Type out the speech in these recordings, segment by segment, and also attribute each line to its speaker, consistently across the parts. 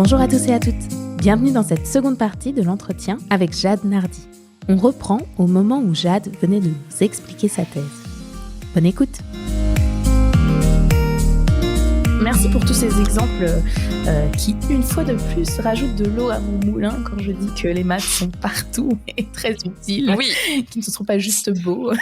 Speaker 1: Bonjour à tous et à toutes. Bienvenue dans cette seconde partie de l'entretien avec Jade Nardi. On reprend au moment où Jade venait de nous expliquer sa thèse. Bonne écoute. Merci pour tous ces exemples qui, une fois de plus, rajoutent de l'eau à mon moulin quand je dis que les maths sont partout et très utiles, qui ne sont pas juste beaux.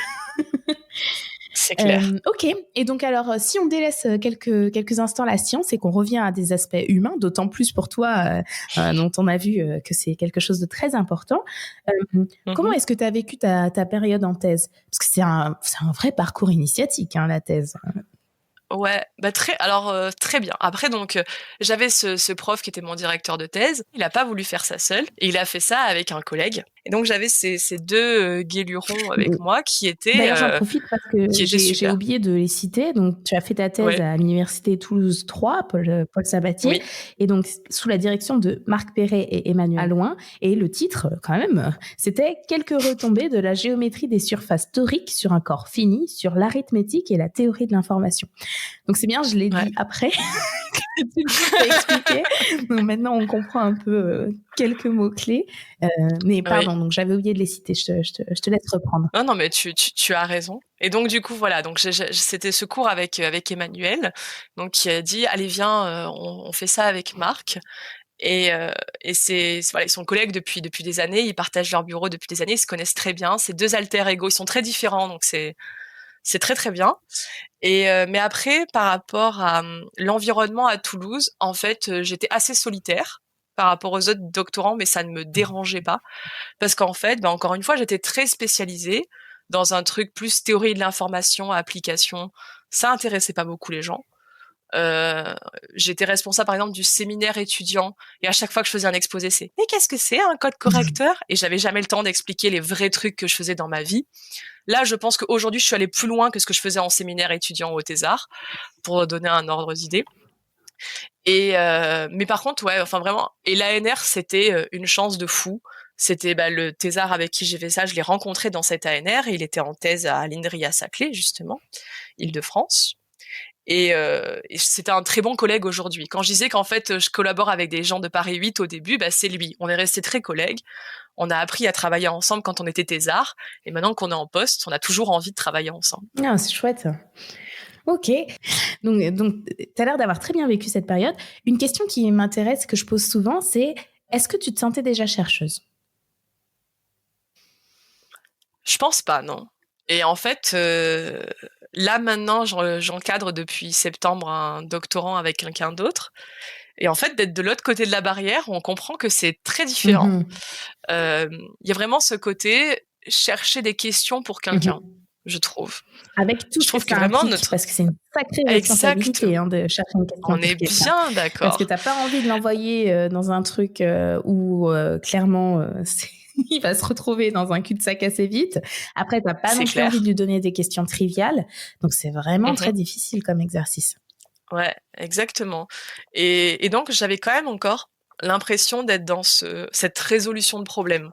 Speaker 2: C'est clair.
Speaker 1: Ok, et donc alors, si on délaisse quelques instants la science et qu'on revient à des aspects humains, d'autant plus pour toi, dont on a vu que c'est quelque chose de très important, comment est-ce que tu as vécu ta période en thèse ? Parce que c'est un vrai parcours initiatique, hein, la thèse.
Speaker 2: Ouais, très bien. Après, donc, j'avais ce prof qui était mon directeur de thèse. Il n'a pas voulu faire ça seul. Et il a fait ça avec un collègue. Et donc, j'avais ces deux guélurons avec moi qui étaient
Speaker 1: D'ailleurs, j'en profite parce que j'ai oublié de les citer. Donc, tu as fait ta thèse à l'Université Toulouse 3, Paul Sabatier.
Speaker 2: Oui.
Speaker 1: Et donc, sous la direction de Marc Perret et Emmanuel Allouin. Et le titre, quand même, c'était « Quelques retombées de la géométrie des surfaces toriques sur un corps fini, sur l'arithmétique et la théorie de l'information ». Donc, c'est bien, je l'ai dit après que tu l'as expliqué. Donc, maintenant, on comprend un peu quelques mots-clés. Mais pardon, donc j'avais oublié de les citer. Je te laisse reprendre.
Speaker 2: Non, mais tu as raison. Et donc, du coup, voilà. Donc, c'était ce cours avec Emmanuel, donc qui a dit, allez, viens, on fait ça avec Marc. Et ils sont collègues depuis des années. Ils partagent leur bureau depuis des années. Ils se connaissent très bien. C'est deux alter ego. Ils sont très différents, donc c'est très très bien. Et mais après, par rapport à l'environnement à Toulouse, en fait, j'étais assez solitaire par rapport aux autres doctorants, mais ça ne me dérangeait pas parce qu'en fait, encore une fois, j'étais très spécialisée dans un truc plus théorie de l'information, application. Ça intéressait pas beaucoup les gens. J'étais responsable par exemple du séminaire étudiant et à chaque fois que je faisais un exposé, c'est mais qu'est-ce que c'est un code correcteur ? Et j'avais jamais le temps d'expliquer les vrais trucs que je faisais dans ma vie. Là, je pense qu'aujourd'hui, je suis allée plus loin que ce que je faisais en séminaire étudiant au Thésard, pour donner un ordre d'idée. Et mais par contre, vraiment, et l'ANR, c'était une chance de fou. C'était le Thésard avec qui j'ai fait ça, je l'ai rencontré dans cet ANR, et il était en thèse à l'INRIA-Saclay, justement, Île-de-France. Et c'était un très bon collègue aujourd'hui. Quand je disais qu'en fait, je collabore avec des gens de Paris 8 au début, c'est lui. On est restés très collègues. On a appris à travailler ensemble quand on était thésard. Et maintenant qu'on est en poste, on a toujours envie de travailler ensemble.
Speaker 1: Ah, c'est chouette. Ok. Donc tu as l'air d'avoir très bien vécu cette période. Une question qui m'intéresse, que je pose souvent, c'est est-ce que tu te sentais déjà chercheuse ?
Speaker 2: Je pense pas, non. Et en fait, là maintenant, j'encadre depuis septembre un doctorant avec quelqu'un d'autre. Et en fait, d'être de l'autre côté de la barrière, on comprend que c'est très différent. Y a vraiment ce côté chercher des questions pour quelqu'un, je trouve.
Speaker 1: Avec tout ce que ça implique, parce que c'est une sacrée responsabilité de chercher une question.
Speaker 2: On est bien d'accord.
Speaker 1: Parce que t'as pas envie de l'envoyer dans un truc où clairement il va se retrouver dans un cul-de-sac assez vite. Après, t'as pas non plus envie de lui donner des questions triviales. Donc, c'est vraiment très difficile comme exercice.
Speaker 2: Ouais, exactement. Et donc, j'avais quand même encore l'impression d'être dans cette résolution de problème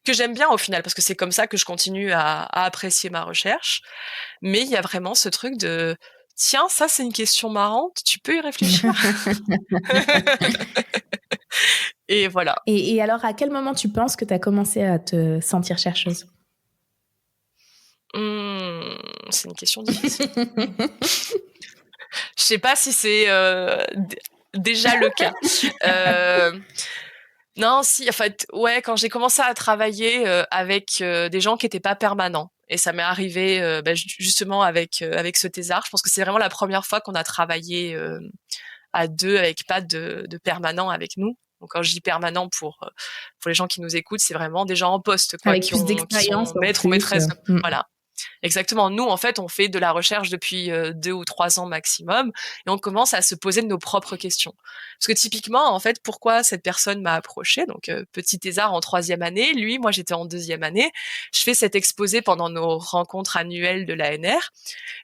Speaker 2: que j'aime bien au final, parce que c'est comme ça que je continue à apprécier ma recherche. Mais il y a vraiment ce truc de « Tiens, ça, c'est une question marrante, tu peux y réfléchir ?» Et voilà.
Speaker 1: Et alors, à quel moment tu penses que tu as commencé à te sentir chercheuse ?
Speaker 2: C'est une question difficile. Je sais pas si c'est déjà le cas. Non, si, en fait, quand j'ai commencé à travailler avec des gens qui étaient pas permanents, et ça m'est arrivé justement avec ce thésard. Je pense que c'est vraiment la première fois qu'on a travaillé à deux avec pas de permanents avec nous. Donc quand je dis permanent pour les gens qui nous écoutent, c'est vraiment des gens en poste,
Speaker 1: avec qui plus d'expérience,
Speaker 2: qui sont maîtres ou maîtresses. Voilà. Exactement. Nous, en fait, on fait de la recherche depuis 2 ou 3 ans maximum, et on commence à se poser de nos propres questions. Parce que typiquement, en fait, pourquoi cette personne m'a approché ? Donc, petit thésard en 3e année, lui, moi, j'étais en 2e année. Je fais cet exposé pendant nos rencontres annuelles de l'ANR.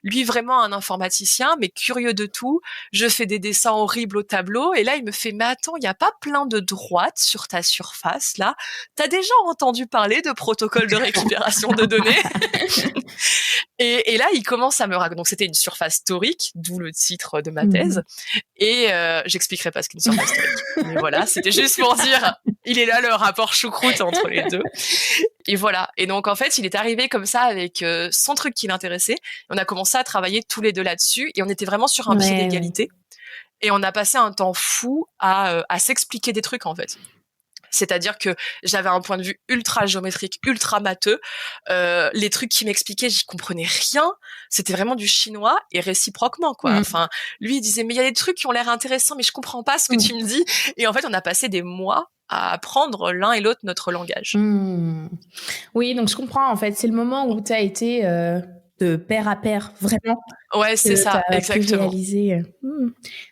Speaker 2: Lui, vraiment un informaticien, mais curieux de tout. Je fais des dessins horribles au tableau, et là, il me fait « Mais attends, il n'y a pas plein de droites sur ta surface, là ? T'as déjà entendu parler de protocole de récupération de données ?» Et là, il commence à me raconter. Donc, c'était une surface torique, d'où le titre de ma thèse. Et j'expliquerai pas ce qu'est une surface torique. Mais voilà, c'était juste pour dire, il est là le rapport choucroute entre les deux. Et voilà. Et donc, en fait, il est arrivé comme ça avec son truc qui l'intéressait. On a commencé à travailler tous les deux là-dessus. Et on était vraiment sur un pied d'égalité. Et on a passé un temps fou à s'expliquer des trucs, en fait. C'est-à-dire que j'avais un point de vue ultra géométrique, ultra matheux. Les trucs qu'il m'expliquait, j'y comprenais rien. C'était vraiment du chinois et réciproquement, quoi. Enfin, lui, il disait, mais il y a des trucs qui ont l'air intéressants, mais je comprends pas ce que tu me dis. Et en fait, on a passé des mois à apprendre l'un et l'autre notre langage.
Speaker 1: Oui, donc je comprends, en fait. C'est le moment où tu as été de pair à pair, vraiment.
Speaker 2: Ouais, c'est ça, exactement.
Speaker 1: Réaliser.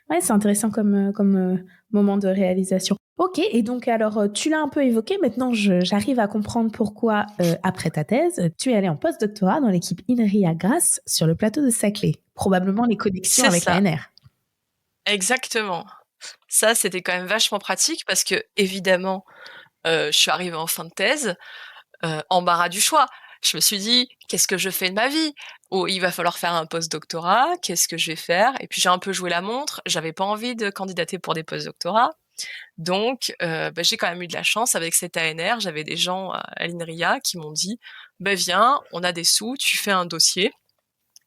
Speaker 1: Ouais, c'est intéressant comme moment de réalisation. Ok, et donc alors tu l'as un peu évoqué, maintenant j'arrive à comprendre pourquoi après ta thèse, tu es allé en post-doctorat dans l'équipe INRIA Grasse sur le plateau de Saclay. Probablement les connexions avec l'ANR.
Speaker 2: Exactement. Ça, c'était quand même vachement pratique parce que, évidemment, je suis arrivée en fin de thèse, embarras du choix. Je me suis dit, qu'est-ce que je fais de ma vie? Oh, il va falloir faire un post-doctorat, qu'est-ce que je vais faire? Et puis j'ai un peu joué la montre, j'avais pas envie de candidater pour des post-doctorats. Donc, j'ai quand même eu de la chance avec cette ANR. J'avais des gens à l'INRIA qui m'ont dit, viens, on a des sous, tu fais un dossier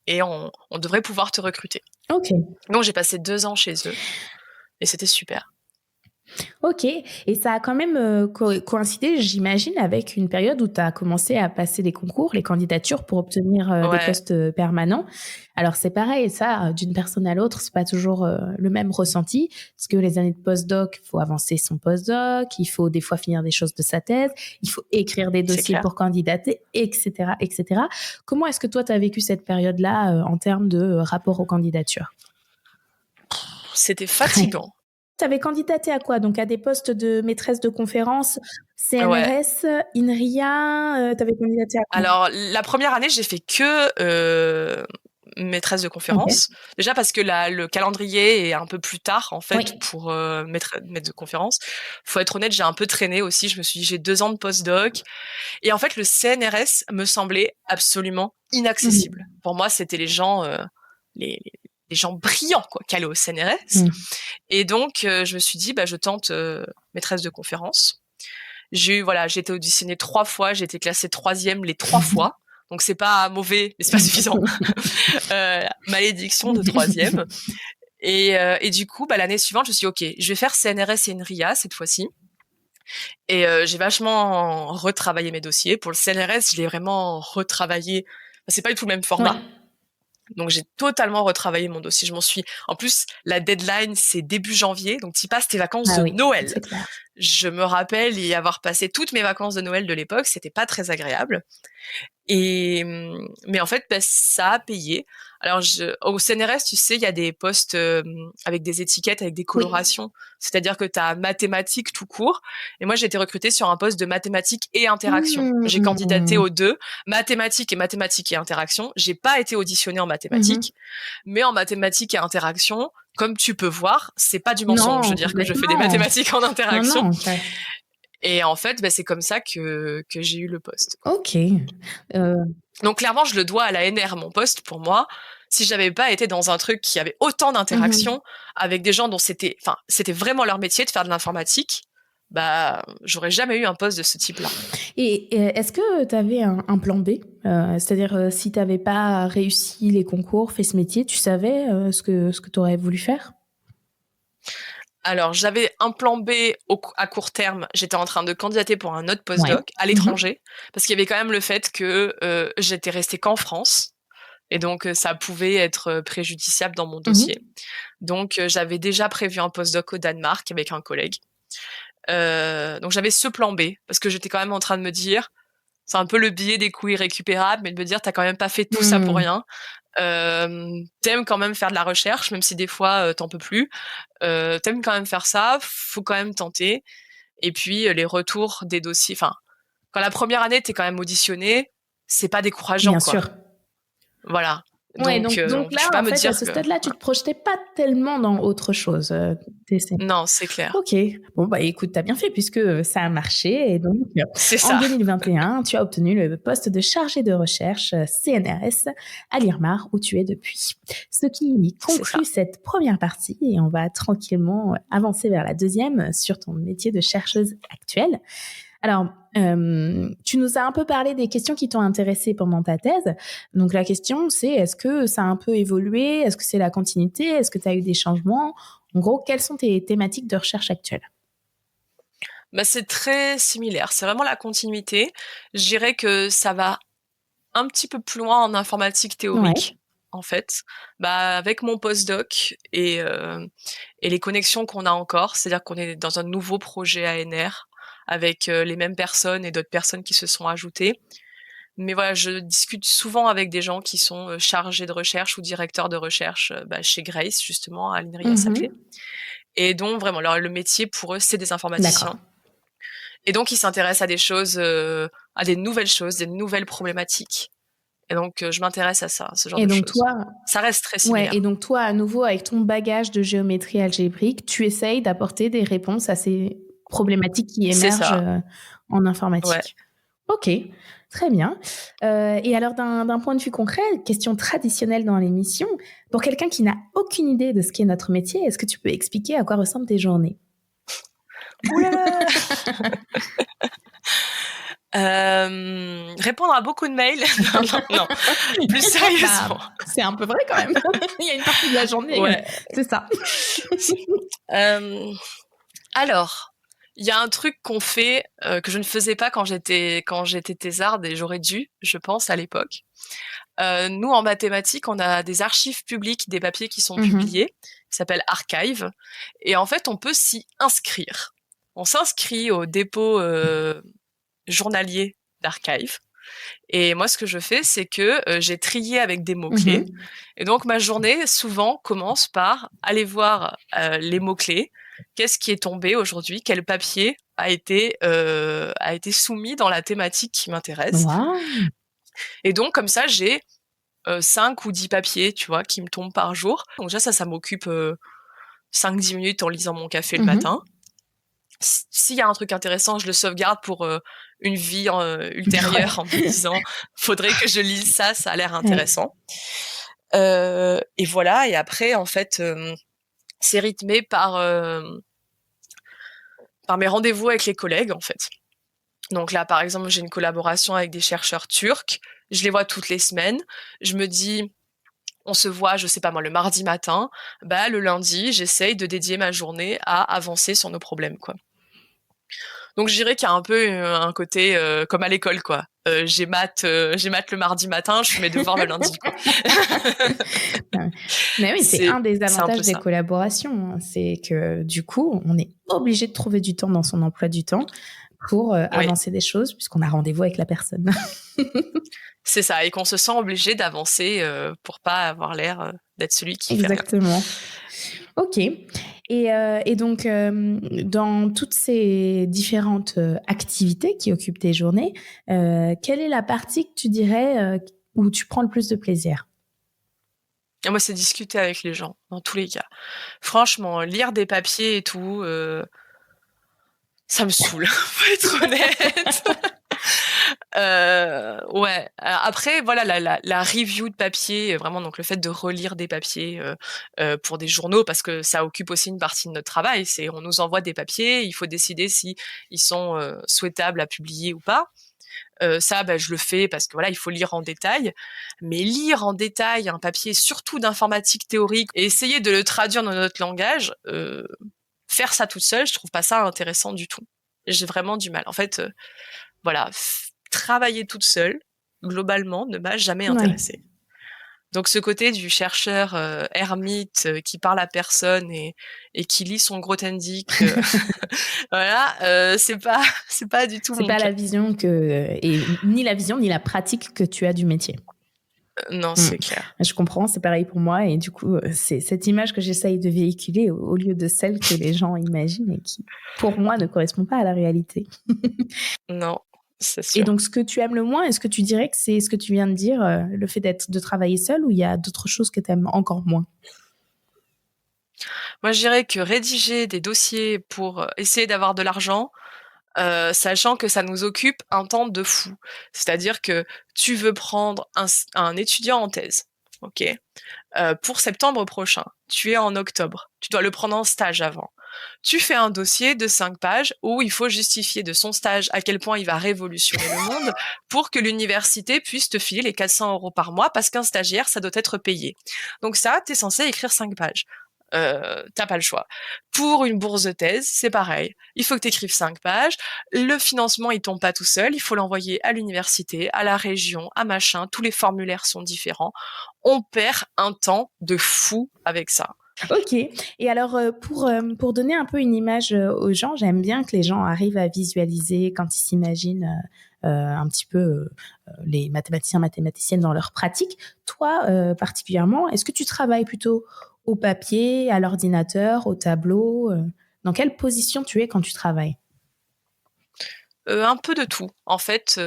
Speaker 2: et on devrait pouvoir te recruter.
Speaker 1: Ok.
Speaker 2: Donc, j'ai passé 2 ans chez eux et c'était super.
Speaker 1: Ok, et ça a quand même coïncidé, j'imagine, avec une période où tu as commencé à passer des concours, les candidatures pour obtenir des postes permanents. Alors c'est pareil, ça, d'une personne à l'autre, c'est pas toujours le même ressenti, parce que les années de postdoc, il faut avancer son postdoc, il faut des fois finir des choses de sa thèse, il faut écrire des dossiers pour candidater, etc., etc. Comment est-ce que toi, tu as vécu cette période-là en termes de rapport aux candidatures?
Speaker 2: C'était fatigant.
Speaker 1: Tu avais candidaté à quoi? Donc à des postes de maîtresse de conférence, CNRS, INRIA, tu avais candidaté à quoi?
Speaker 2: Alors, la première année, j'ai fait que maîtresse de conférence. Okay. Déjà parce que le calendrier est un peu plus tard, en fait, pour maître de conférence. Faut être honnête, j'ai un peu traîné aussi. Je me suis dit, j'ai 2 ans de postdoc. Et en fait, le CNRS me semblait absolument inaccessible. Pour moi, c'était les gens... les gens brillants, quoi, qui allaient au CNRS. Et donc, je me suis dit, je tente maîtresse de conférence. J'ai été auditionnée 3 fois, j'ai été classée 3e les 3 fois. Donc, c'est pas mauvais, mais c'est pas suffisant. Malédiction de 3e. Et du coup, l'année suivante, je me suis dit, OK, je vais faire CNRS et INRIA cette fois-ci. Et j'ai vachement retravaillé mes dossiers. Pour le CNRS, je l'ai vraiment retravaillé. C'est pas du tout le même format. Donc, j'ai totalement retravaillé mon dossier. En plus, la deadline, c'est début janvier. Donc, tu passes tes vacances de Noël. Je me rappelle y avoir passé toutes mes vacances de Noël de l'époque. C'était pas très agréable. Mais en fait, ça a payé. Alors, au CNRS, tu sais, il y a des postes avec des étiquettes, avec des colorations. C'est-à-dire que tu as mathématiques tout court. Et moi, j'ai été recrutée sur un poste de mathématiques et interaction. J'ai candidaté aux 2, mathématiques et interaction. J'ai pas été auditionnée en mathématiques. Mais en mathématiques et interaction, comme tu peux voir, c'est pas du mensonge. Je veux dire que je fais des mathématiques en interaction. Et en fait, c'est comme ça que j'ai eu le poste.
Speaker 1: Ok.
Speaker 2: Donc clairement, je le dois à la NR, mon poste, pour moi. Si j'avais pas été dans un truc qui avait autant d'interactions avec des gens dont c'était vraiment leur métier de faire de l'informatique, j'aurais jamais eu un poste de ce type-là.
Speaker 1: Et est-ce que tu avais un plan B? C'est-à-dire, si tu n'avais pas réussi les concours, fait ce métier, tu savais ce que tu aurais voulu faire?
Speaker 2: Alors, j'avais un plan B à court terme. J'étais en train de candidater pour un autre postdoc à l'étranger, parce qu'il y avait quand même le fait que j'étais restée qu'en France. Et donc, ça pouvait être préjudiciable dans mon dossier. Donc, j'avais déjà prévu un postdoc au Danemark avec un collègue. Donc, j'avais ce plan B, parce que j'étais quand même en train de me dire, c'est un peu le billet des coûts irrécupérables, mais de me dire, t'as quand même pas fait tout ça pour rien. T'aimes quand même faire de la recherche, même si des fois t'en peux plus. T'aimes quand même faire ça, faut quand même tenter. Et puis les retours des dossiers, quand la première année t'es quand même auditionné, c'est pas décourageant.
Speaker 1: Bien sûr.
Speaker 2: Voilà.
Speaker 1: Ouais, donc
Speaker 2: je
Speaker 1: là,
Speaker 2: peux pas
Speaker 1: en
Speaker 2: me
Speaker 1: fait,
Speaker 2: dire
Speaker 1: à ce
Speaker 2: que
Speaker 1: stade-là, tu te projetais pas tellement dans autre chose.
Speaker 2: non, c'est clair.
Speaker 1: Ok. Bon, bah écoute, t'as bien fait puisque ça a marché. Et donc,
Speaker 2: C'est
Speaker 1: en
Speaker 2: ça.
Speaker 1: 2021, tu as obtenu le poste de chargé de recherche CNRS à l'IRMAR où tu es depuis. Ce qui conclut cette première partie et on va tranquillement avancer vers la deuxième sur ton métier de chercheuse actuelle. Alors, tu nous as un peu parlé des questions qui t'ont intéressée pendant ta thèse. Donc, la question, c'est est-ce que ça a un peu évolué? Est-ce que c'est la continuité? Est-ce que tu as eu des changements? En gros, quelles sont tes thématiques de recherche actuelles?
Speaker 2: Bah, c'est très similaire. C'est vraiment la continuité. Je dirais que ça va un petit peu plus loin en informatique théorique, en fait. Bah, avec mon postdoc et les connexions qu'on a encore, c'est-à-dire qu'on est dans un nouveau projet ANR avec les mêmes personnes et d'autres personnes qui se sont ajoutées. Mais voilà, je discute souvent avec des gens qui sont chargés de recherche ou directeurs de recherche chez Grace, justement, à l'INRIA Saclay. Et donc, vraiment, le métier, pour eux, c'est des informaticiens.
Speaker 1: D'accord.
Speaker 2: Et donc, ils s'intéressent à des choses, à des nouvelles choses, des nouvelles problématiques. Et donc, je m'intéresse à ça, ce genre de choses.
Speaker 1: Toi,
Speaker 2: ça reste très similaire.
Speaker 1: Ouais, et donc toi, à nouveau, avec ton bagage de géométrie algébrique, tu essayes d'apporter des réponses à ces problématiques qui émergent en informatique.
Speaker 2: Ouais.
Speaker 1: Ok, très bien. Et alors, d'un point de vue concret, question traditionnelle dans l'émission, pour quelqu'un qui n'a aucune idée de ce qu'est notre métier, est-ce que tu peux expliquer à quoi ressemblent tes journées?
Speaker 2: Oula Répondre à beaucoup de mails. non. Plus sérieusement.
Speaker 1: C'est un peu vrai quand même. Il y a une partie de la journée, c'est ça.
Speaker 2: Alors, il y a un truc qu'on fait que je ne faisais pas quand j'étais thésarde et j'aurais dû, je pense, à l'époque. Nous, en mathématiques, on a des archives publiques, des papiers qui sont publiés, qui s'appellent Archive. Et en fait, on peut s'y inscrire. On s'inscrit au dépôt journalier d'Archive. Et moi, ce que je fais, c'est que j'ai trié avec des mots-clés. Et donc, ma journée, souvent, commence par aller voir les mots-clés. Qu'est-ce qui est tombé aujourd'hui? Quel papier a été soumis dans la thématique qui m'intéresse?
Speaker 1: Wow.
Speaker 2: Et donc, comme ça, j'ai 5 ou 10 papiers, tu vois, qui me tombent par jour. Donc déjà, ça m'occupe 5-10 minutes en lisant mon café le matin. S'il y a un truc intéressant, je le sauvegarde pour une vie ultérieure en me disant faudrait que je lise ça a l'air intéressant. Et voilà, et après, en fait, c'est rythmé par mes rendez-vous avec les collègues, en fait. Donc là, par exemple, j'ai une collaboration avec des chercheurs turcs. Je les vois toutes les semaines. Je me dis, on se voit, je sais pas moi, le mardi matin. Bah, le lundi, j'essaye de dédier ma journée à avancer sur nos problèmes, quoi. Donc je dirais qu'il y a un peu un côté comme à l'école, quoi. J'ai maths le mardi matin, je fais mes devoirs le lundi, quoi.
Speaker 1: Mais oui, c'est un des avantages des collaborations. C'est que du coup, on est obligé de trouver du temps dans son emploi du temps pour avancer des choses puisqu'on a rendez-vous avec la personne.
Speaker 2: C'est ça, et qu'on se sent obligé d'avancer pour pas avoir l'air d'être celui qui fait rien.
Speaker 1: Exactement. Ok. Et donc, dans toutes ces différentes activités qui occupent tes journées, quelle est la partie que tu dirais où tu prends le plus de plaisir?
Speaker 2: Et moi, c'est discuter avec les gens, dans tous les cas. Franchement, lire des papiers et tout, ça me saoule, faut être honnête. Ouais. Après, voilà, la review de papier, vraiment, donc le fait de relire des papiers pour des journaux, parce que ça occupe aussi une partie de notre travail. C'est on nous envoie des papiers, il faut décider si ils sont souhaitables à publier ou pas. Ça, je le fais parce que voilà, il faut lire en détail. Mais lire en détail un papier, surtout d'informatique théorique, et essayer de le traduire dans notre langage, faire ça toute seule, je trouve pas ça intéressant du tout. J'ai vraiment du mal. En fait, voilà, travailler toute seule, globalement, ne m'a jamais intéressée. Ouais. Donc ce côté du chercheur ermite qui parle à personne et qui lit son Grothendieck, voilà, c'est pas du tout.
Speaker 1: C'est pas la vision et ni la vision ni la pratique que tu as du métier.
Speaker 2: Non, c'est clair.
Speaker 1: Je comprends, c'est pareil pour moi. Et du coup, c'est cette image que j'essaye de véhiculer au lieu de celle que les gens imaginent et qui, pour moi, ne correspond pas à la réalité.
Speaker 2: Non, c'est
Speaker 1: Et
Speaker 2: sûr.
Speaker 1: donc, ce que tu aimes le moins, est-ce que tu dirais que c'est ce que tu viens de dire, le fait de travailler seul, ou il y a d'autres choses que tu aimes encore moins?
Speaker 2: Moi, je dirais que rédiger des dossiers pour, essayer d'avoir de l'argent, sachant que ça nous occupe un temps de fou. C'est-à-dire que tu veux prendre un étudiant en thèse, OK? Pour septembre prochain. Tu es en octobre. Tu dois le prendre en stage avant. Tu fais un dossier de 5 pages où il faut justifier de son stage à quel point il va révolutionner le monde pour que l'université puisse te filer les 400 € par mois parce qu'un stagiaire, ça doit être payé. Donc ça, tu es censé écrire 5 pages. T'as pas le choix. Pour une bourse de thèse, c'est pareil. Il faut que tu écrives 5 pages. Le financement, il tombe pas tout seul. Il faut l'envoyer à l'université, à la région, à machin. Tous les formulaires sont différents. On perd un temps de fou avec ça.
Speaker 1: Ok. Et alors, pour donner un peu une image aux gens, j'aime bien que les gens arrivent à visualiser quand ils s'imaginent un petit peu les mathématiciens, mathématiciennes dans leur pratique. Toi, particulièrement, est-ce que tu travailles plutôt au papier, à l'ordinateur, au tableau dans quelle position tu es quand tu travailles?
Speaker 2: Un peu de tout. En fait,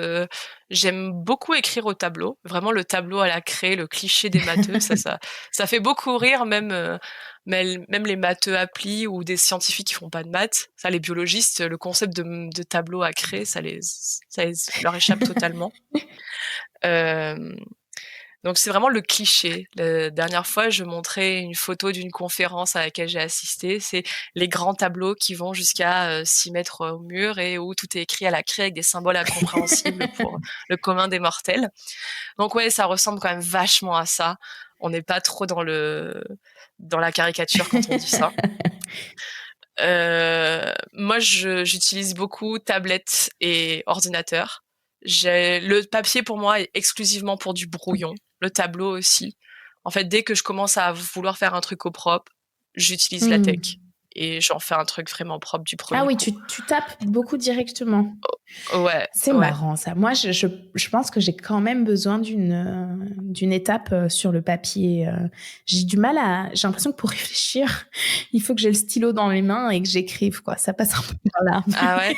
Speaker 2: j'aime beaucoup écrire au tableau. Vraiment le tableau à la craie, le cliché des matheux, ça fait beaucoup rire même les matheux applis ou des scientifiques qui font pas de maths. Ça, les biologistes, le concept de tableau à craie, ça leur échappe totalement. Hem Donc c'est vraiment le cliché. La dernière fois, je montrais une photo d'une conférence à laquelle j'ai assisté. C'est les grands tableaux qui vont jusqu'à 6 mètres au mur et où tout est écrit à la craie avec des symboles incompréhensibles pour le commun des mortels. Donc ouais, ça ressemble quand même vachement à ça. On n'est pas trop dans la caricature quand on dit ça. Moi, j'utilise beaucoup tablette et ordinateur. Le papier pour moi est exclusivement pour du brouillon. Le tableau aussi. En fait, dès que je commence à vouloir faire un truc au propre, j'utilise la tech
Speaker 1: Hmm.
Speaker 2: et j'en fais un truc vraiment propre du
Speaker 1: Ah
Speaker 2: premier
Speaker 1: oui,
Speaker 2: coup.
Speaker 1: tu tapes beaucoup directement.
Speaker 2: Ouais,
Speaker 1: C'est
Speaker 2: ouais.
Speaker 1: marrant ça. Moi, je pense que j'ai quand même besoin d'une étape sur le papier. J'ai l'impression que pour réfléchir, il faut que j'ai le stylo dans les mains et que j'écrive, quoi. Ça passe un peu par là.
Speaker 2: Ah ouais.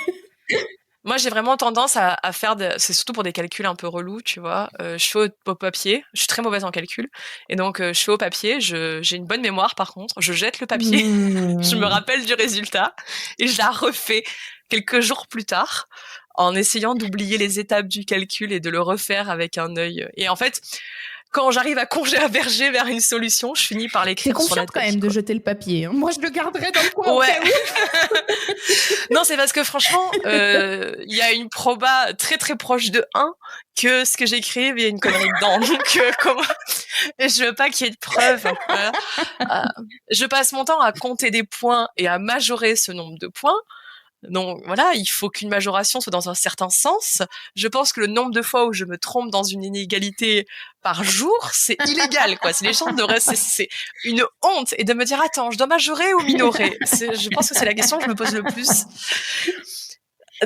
Speaker 2: Moi, j'ai vraiment tendance à faire c'est surtout pour des calculs un peu relous, tu vois. Je fais au papier. Je suis très mauvaise en calcul. Et donc, je fais au papier. J'ai une bonne mémoire, par contre. Je jette le papier. Je me
Speaker 1: Hmm.
Speaker 2: rappelle du résultat. Et je la refais quelques jours plus tard en essayant d'oublier les étapes du calcul et de le refaire avec un œil. Et en fait, quand j'arrive à converger vers une solution, je finis par
Speaker 1: T'es
Speaker 2: l'écrire sur la
Speaker 1: confiante quand
Speaker 2: tech,
Speaker 1: même de
Speaker 2: quoi.
Speaker 1: jeter le papier, hein. Moi, je le garderai dans le coin au
Speaker 2: Ouais.
Speaker 1: cas où.
Speaker 2: Non, c'est parce que franchement, il y a une proba très très proche de 1 que ce que j'écrive, il y a une connerie dedans. Donc, comment et je veux pas qu'il y ait de preuves. Voilà. Je passe mon temps à compter des points et à majorer ce nombre de points. Donc voilà, il faut qu'une majoration soit dans un certain sens. Je pense que le nombre de fois où je me trompe dans une inégalité par jour, c'est illégal, quoi. Les gens devraient, c'est une honte. Et de me dire, attends, je dois majorer ou minorer? Je pense que c'est la question que je me pose le plus.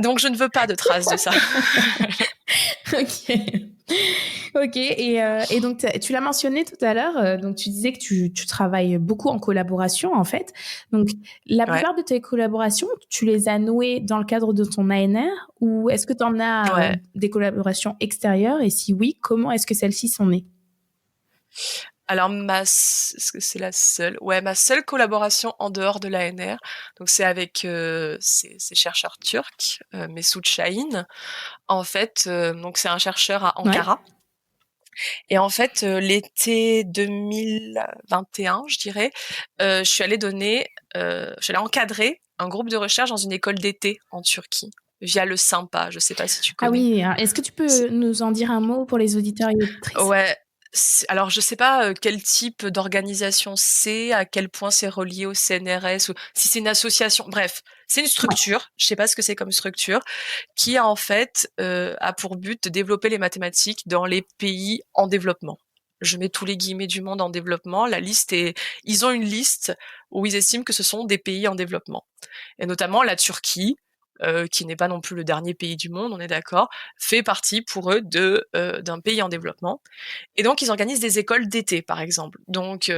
Speaker 2: Donc je ne veux pas de traces de ça.
Speaker 1: Ok. Ok. Et donc, tu l'as mentionné tout à l'heure. Donc, tu disais que tu travailles beaucoup en collaboration, en fait. Donc, la
Speaker 2: Ouais,
Speaker 1: plupart de tes collaborations, tu les as nouées dans le cadre de ton ANR, ou est-ce que tu en as
Speaker 2: ouais.
Speaker 1: des collaborations extérieures? Et si oui, comment est-ce que celles-ci sont nées?
Speaker 2: Alors est-ce que c'est la seule? Ouais, ma seule collaboration en dehors de l'ANR, donc c'est avec ces chercheurs turcs, Mesut Şahin. En fait, donc c'est un chercheur à
Speaker 1: Ouais.
Speaker 2: Ankara. Et en fait, l'été 2021, je dirais, je suis allée encadrer un groupe de recherche dans une école d'été en Turquie via le Sympa. Je sais pas si tu
Speaker 1: Ah
Speaker 2: connais.
Speaker 1: oui. Est-ce que tu peux nous en dire un mot pour les auditeurs et auditrices?
Speaker 2: Ouais, alors je sais pas, quel type d'organisation c'est, à quel point c'est relié au CNRS ou si c'est une association. Bref, c'est une
Speaker 1: Ouais.
Speaker 2: structure, je sais pas ce que c'est comme structure, qui en fait, a pour but de développer les mathématiques dans les pays en développement. Je mets tous les guillemets du monde en développement. Ils ont une liste où ils estiment que ce sont des pays en développement et notamment la Turquie, qui n'est pas non plus le dernier pays du monde, on est d'accord, fait partie pour eux d'un pays en développement. Et donc ils organisent des écoles d'été, par exemple. Donc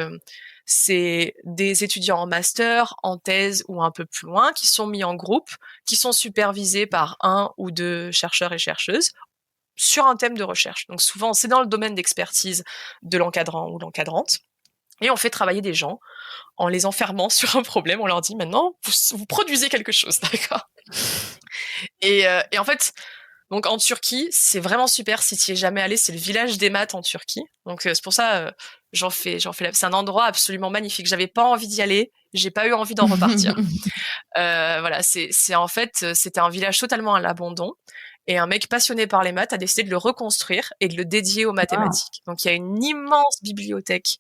Speaker 2: c'est des étudiants en master, en thèse ou un peu plus loin qui sont mis en groupe, qui sont supervisés par 1 ou 2 chercheurs et chercheuses sur un thème de recherche. Donc souvent, c'est dans le domaine d'expertise de l'encadrant ou l'encadrante. Et on fait travailler des gens en les enfermant sur un problème. On leur dit maintenant, vous produisez quelque chose, d'accord ? Et en fait, donc en Turquie, c'est vraiment super si tu y es jamais allé. C'est le village des maths en Turquie. Donc c'est pour ça, j'en fais. C'est un endroit absolument magnifique. J'avais pas envie d'y aller. J'ai pas eu envie d'en repartir. Voilà, c'est en fait, c'était un village totalement à l'abandon. Et un mec passionné par les maths a décidé de le reconstruire et de le dédier aux mathématiques. Donc il y a une immense bibliothèque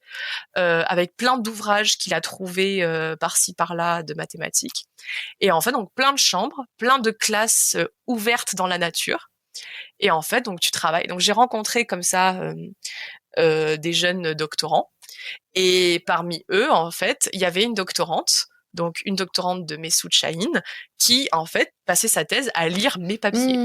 Speaker 2: avec plein d'ouvrages qu'il a trouvés par-ci par-là de mathématiques. Et en fait, donc plein de chambres, plein de classes ouvertes dans la nature. Et en fait, donc tu travailles. Donc j'ai rencontré comme ça des jeunes doctorants. Et parmi eux, en fait, il y avait une doctorante. Donc une doctorante de Messoud Chahine, qui en fait passait sa thèse à lire mes papiers.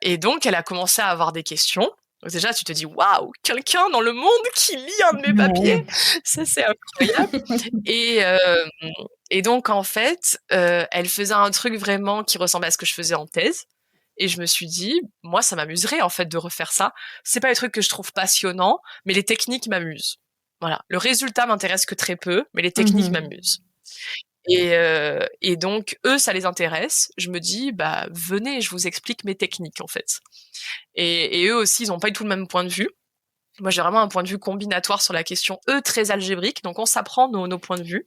Speaker 2: Et donc elle a commencé à avoir des questions. Donc déjà tu te dis waouh, quelqu'un dans le monde qui lit un de mes papiers, ça c'est incroyable. Et donc en fait elle faisait un truc vraiment qui ressemblait à ce que je faisais en thèse. Et je me suis dit, moi ça m'amuserait en fait de refaire ça. C'est pas les trucs que je trouve passionnants, mais les techniques m'amusent. Voilà, le résultat m'intéresse que très peu, mais les techniques m'amusent. Et donc eux ça les intéresse. Je me dis bah venez, je vous explique mes techniques en fait. Et eux aussi ils ont pas du tout le même point de vue. Moi j'ai vraiment un point de vue combinatoire sur la question, eux très algébrique, donc on s'apprend nos points de vue.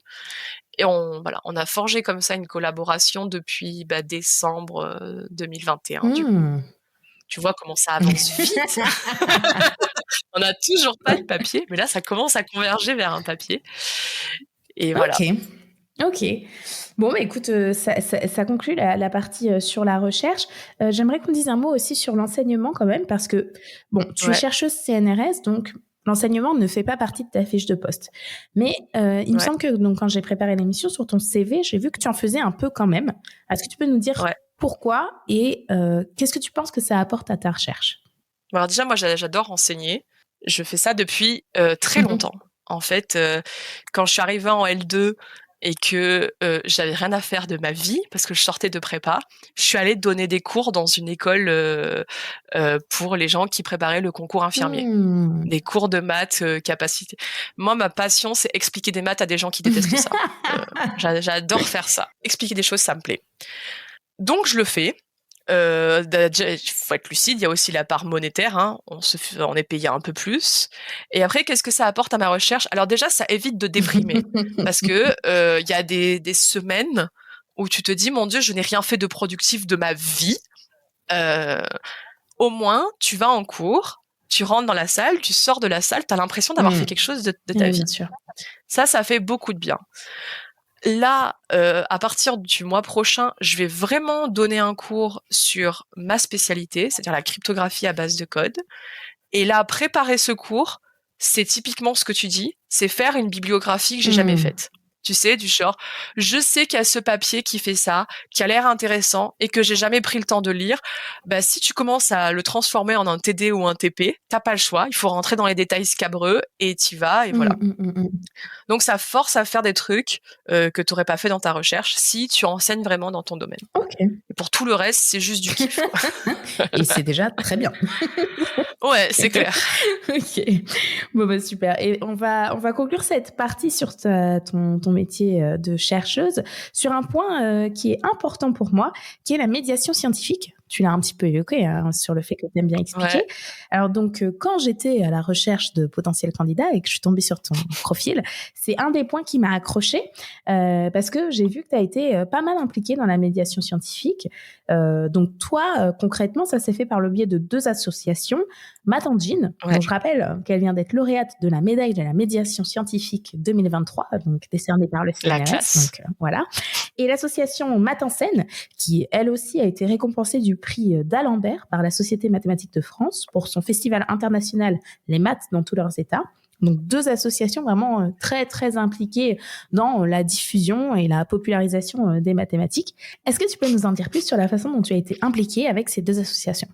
Speaker 2: Et on a forgé comme ça une collaboration depuis décembre 2021 du coup. Tu vois comment ça avance vite. On n'a toujours pas de papier, mais là ça commence à converger vers un papier. Et voilà.
Speaker 1: Ok. Bon, écoute, ça conclut la partie sur la recherche. J'aimerais qu'on dise un mot aussi sur l'enseignement quand même, parce que, bon, tu es chercheuse CNRS, donc l'enseignement ne fait pas partie de ta fiche de poste. Mais il me semble que donc, quand j'ai préparé l'émission, sur ton CV, j'ai vu que tu en faisais un peu quand même. Est-ce que tu peux nous dire pourquoi et qu'est-ce que tu penses que ça apporte à ta recherche ?
Speaker 2: Alors déjà, moi, j'adore enseigner. Je fais ça depuis très longtemps. En fait, quand je suis arrivée en L2 et que j'avais rien à faire de ma vie parce que je sortais de prépa, je suis allée donner des cours dans une école pour les gens qui préparaient le concours infirmier. Des cours de maths capacité. Moi, ma passion, c'est expliquer des maths à des gens qui détestent ça. J'adore faire ça. Expliquer des choses, ça me plaît. Donc, je le fais. Il faut être lucide, il y a aussi la part monétaire, hein. On est payé un peu plus. Et après, qu'est-ce que ça apporte à ma recherche ? Alors déjà, ça évite de déprimer parce que il y a des semaines où tu te dis mon Dieu, je n'ai rien fait de productif de ma vie. Au moins, tu vas en cours, tu rentres dans la salle, tu sors de la salle, tu as l'impression d'avoir fait quelque chose de ta vie.
Speaker 1: Bien sûr.
Speaker 2: Ça fait beaucoup de bien. Là, à partir du mois prochain, je vais vraiment donner un cours sur ma spécialité, c'est-à-dire la cryptographie à base de code. Et là, préparer ce cours, c'est typiquement ce que tu dis, c'est faire une bibliographie que j'ai jamais faite. Tu sais, du genre, je sais qu'il y a ce papier qui fait ça, qui a l'air intéressant et que j'ai jamais pris le temps de lire. Bah, si tu commences à le transformer en un TD ou un TP, t'as pas le choix. Il faut rentrer dans les détails scabreux et t'y vas et voilà. Donc, ça force à faire des trucs que t'aurais pas fait dans ta recherche si tu enseignes vraiment dans ton domaine.
Speaker 1: Okay.
Speaker 2: Et pour tout le reste, c'est juste du kiff.
Speaker 1: Et c'est déjà très bien.
Speaker 2: Ouais, c'est clair.
Speaker 1: Ok. Bon, super. Et on va conclure cette partie sur ton métier de chercheuse sur un point qui est important pour moi, qui est la médiation scientifique. Tu l'as un petit peu évoqué sur le fait que tu aimes bien expliquer. Ouais. Alors donc, quand j'étais à la recherche de potentiels candidats et que je suis tombée sur ton profil, c'est un des points qui m'a accrochée parce que j'ai vu que tu as été pas mal impliquée dans la médiation scientifique. Donc toi, concrètement, ça s'est fait par le biais de 2 associations. Matangine, dont je rappelle qu'elle vient d'être lauréate de la médaille de la médiation scientifique 2023, donc décernée par le CNRS.
Speaker 2: La classe.
Speaker 1: Donc, voilà. Et l'association Math en scène, qui elle aussi a été récompensée du prix d'Alembert par la Société mathématique de France pour son festival international Les maths dans tous leurs états. Donc 2 associations vraiment très très impliquées dans la diffusion et la popularisation des mathématiques. Est-ce que tu peux nous en dire plus sur la façon dont tu as été impliquée avec ces 2 associations ?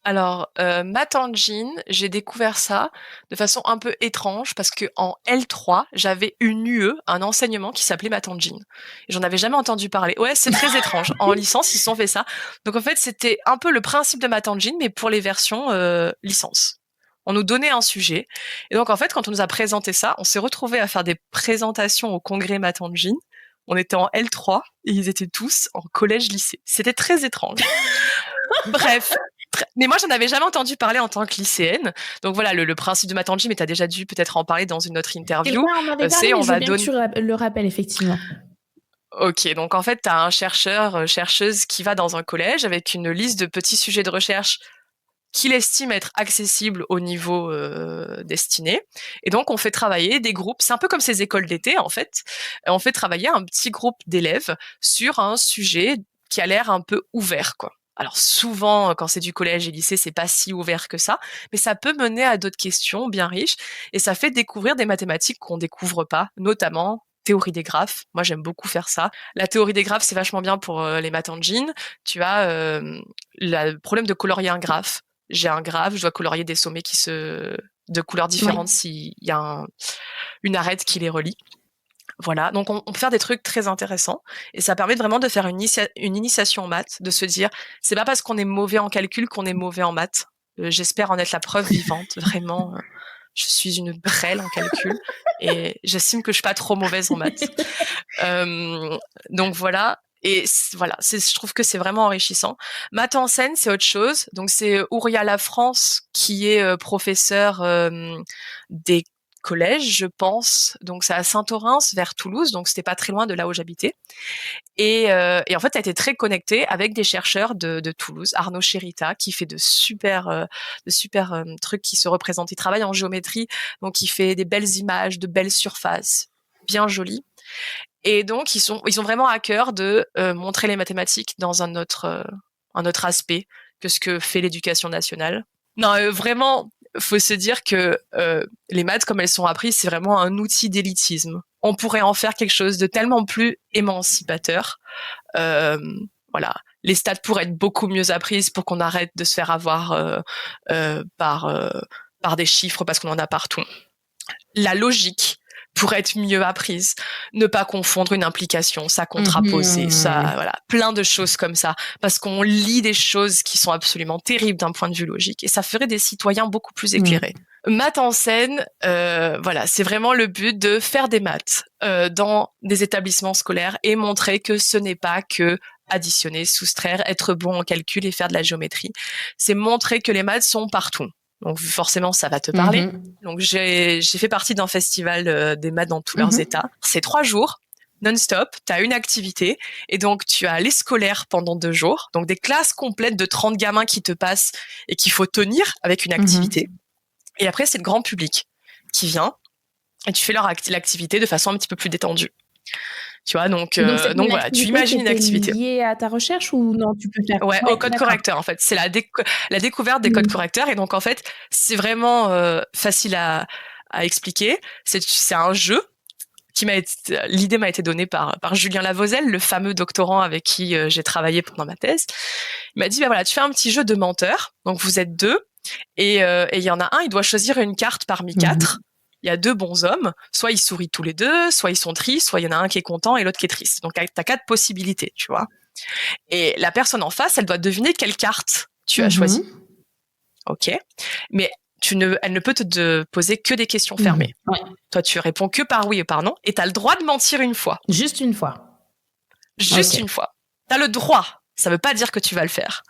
Speaker 2: Alors, maths engine, j'ai découvert ça de façon un peu étrange parce que en L3, j'avais une UE, un enseignement qui s'appelait maths engine. Et j'en avais jamais entendu parler. Ouais, c'est très étrange. En licence, ils se sont fait ça. Donc en fait, c'était un peu le principe de maths engine, mais pour les versions licence. On nous donnait un sujet. Et donc en fait, quand on nous a présenté ça, on s'est retrouvés à faire des présentations au congrès maths engine. On était en L3 et ils étaient tous en collège-lycée. C'était très étrange. Bref. Mais moi, j'en avais jamais entendu parler en tant que lycéenne. Donc voilà, le principe de maths engine, mais tu as déjà dû peut-être en parler dans une autre interview.
Speaker 1: On en avait parlé, mais je veux bien que tu le rappelles, effectivement.
Speaker 2: Ok, donc en fait, tu as un chercheur, chercheuse qui va dans un collège avec une liste de petits sujets de recherche qu'il estime être accessibles au niveau destiné. Et donc, on fait travailler des groupes. C'est un peu comme ces écoles d'été, en fait. On fait travailler un petit groupe d'élèves sur un sujet qui a l'air un peu ouvert, quoi. Alors souvent, quand c'est du collège et lycée, c'est pas si ouvert que ça, mais ça peut mener à d'autres questions bien riches et ça fait découvrir des mathématiques qu'on découvre pas, notamment théorie des graphes. Moi, j'aime beaucoup faire ça. La théorie des graphes, c'est vachement bien pour les maths engine. Tu as le problème de colorier un graphe. J'ai un graphe, je dois colorier des sommets de couleurs différentes s'il y a une arête qui les relie. Voilà, donc on peut faire des trucs très intéressants et ça permet vraiment de faire une initiation en maths, de se dire c'est pas parce qu'on est mauvais en calcul qu'on est mauvais en maths. J'espère en être la preuve vivante, vraiment. Je suis une brêle en calcul et j'estime que je suis pas trop mauvaise en maths. Donc voilà. Et voilà, je trouve que c'est vraiment enrichissant. Maths en scène, c'est autre chose. Donc c'est Ouria Lafrance qui est professeur des collèges, je pense. Donc c'est à Saint-Orens, vers Toulouse. Donc c'était pas très loin de là où j'habitais. Et en fait, elle était très connectée avec des chercheurs de Toulouse, Arnaud Chérita, qui fait de super trucs qui se représentent. Il travaille en géométrie, donc il fait des belles images, de belles surfaces, bien jolies. Et donc ils ont vraiment à cœur de montrer les mathématiques dans un autre aspect que ce que fait l'éducation nationale. Non, vraiment, faut se dire que les maths, comme elles sont apprises, c'est vraiment un outil d'élitisme. On pourrait en faire quelque chose de tellement plus émancipateur. Voilà, les stats pourraient être beaucoup mieux apprises pour qu'on arrête de se faire avoir par des chiffres parce qu'on en a partout. La logique pourrait être mieux apprise, ne pas confondre une implication, sa contraposée, ça, voilà, plein de choses comme ça, parce qu'on lit des choses qui sont absolument terribles d'un point de vue logique, et ça ferait des citoyens beaucoup plus éclairés. Maths en scène, voilà, c'est vraiment le but de faire des maths dans des établissements scolaires et montrer que ce n'est pas que additionner, soustraire, être bon en calcul et faire de la géométrie. C'est montrer que les maths sont partout. Donc forcément, ça va te parler. Donc j'ai fait partie d'un festival des maths dans tous leurs états. C'est 3 jours non-stop, tu as une activité et donc tu as les scolaires pendant 2 jours, donc des classes complètes de 30 gamins qui te passent et qu'il faut tenir avec une activité. Et après, c'est le grand public qui vient et tu fais l'activité de façon un petit peu plus détendue. Tu vois, donc voilà, tu imagines une activité.
Speaker 1: Liée à ta recherche ou non, tu peux faire.
Speaker 2: Ouais, au code correcteur, en fait. C'est la découverte des codes correcteurs. Et donc, en fait, c'est vraiment facile à expliquer. C'est un jeu l'idée m'a été donnée par Julien Lavozelle, le fameux doctorant avec qui j'ai travaillé pendant ma thèse. Il m'a dit, bah voilà, tu fais un petit jeu de menteur. Donc, vous êtes 2. Et il y en a un, il doit choisir une carte parmi 4. Il y a 2 bons hommes, soit ils sourient tous les 2, soit ils sont tristes, soit il y en a un qui est content et l'autre qui est triste. Donc t'as 4 possibilités, tu vois. Et la personne en face, elle doit deviner quelle carte tu as choisi. Ok. Mais elle ne peut te poser que des questions fermées. Toi, tu réponds que par oui et par non, et t'as le droit de mentir une fois.
Speaker 1: Juste une fois.
Speaker 2: Juste une fois. T'as le droit. Ça veut pas dire que tu vas le faire.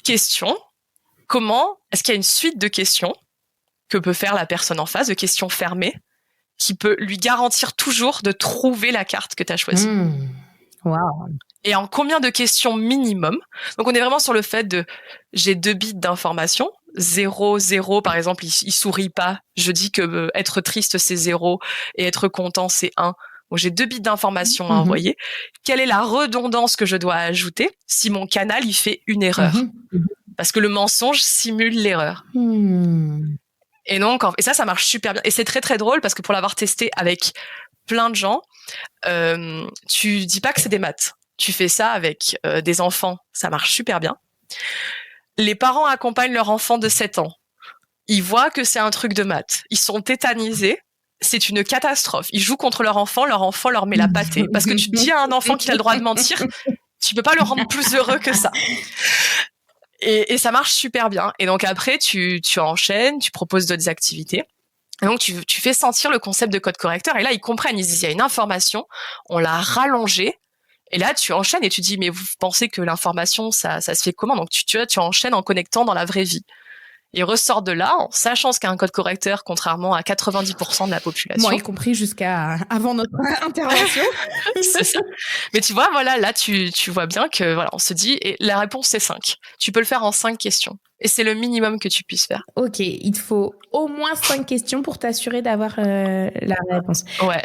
Speaker 2: Question. Est-ce qu'il y a une suite de questions que peut faire la personne en face, de questions fermées, qui peut lui garantir toujours de trouver la carte que tu as choisie.
Speaker 1: Wow.
Speaker 2: Et en combien de questions minimum? Donc on est vraiment sur le fait de j'ai 2 bits d'information, 0, 0 par exemple, il sourit pas, je dis que être triste c'est 0 et être content c'est 1. Donc j'ai 2 bits d'information à envoyer. Quelle est la redondance que je dois ajouter si mon canal il fait une erreur? Parce que le mensonge simule l'erreur. Et donc, et ça marche super bien. Et c'est très, très drôle parce que pour l'avoir testé avec plein de gens, tu dis pas que c'est des maths. Tu fais ça avec des enfants, ça marche super bien. Les parents accompagnent leur enfant de 7 ans. Ils voient que c'est un truc de maths. Ils sont tétanisés. C'est une catastrophe. Ils jouent contre leur enfant leur met la pâtée. Parce que tu dis à un enfant qu'il a le droit de mentir, tu peux pas le rendre plus heureux que ça. Et ça marche super bien. Et donc après, tu enchaînes, tu proposes d'autres activités. Et donc tu fais sentir le concept de code correcteur. Et là, ils comprennent. Ils disent, il y a une information, on l'a rallongée. Et là, tu enchaînes et tu dis, mais vous pensez que l'information, ça se fait comment? Donc tu enchaînes en connectant dans la vraie vie. Ils ressortent de là en sachant ce qu'est un code correcteur, contrairement à 90% de la population.
Speaker 1: Moi, y compris jusqu'à avant notre intervention.
Speaker 2: C'est ça. Mais tu vois, voilà, là, tu vois bien que, voilà, on se dit, et la réponse, c'est 5. Tu peux le faire en 5 questions. Et c'est le minimum que tu puisses faire.
Speaker 1: Ok, il te faut au moins 5 questions pour t'assurer d'avoir la réponse.
Speaker 2: Ouais.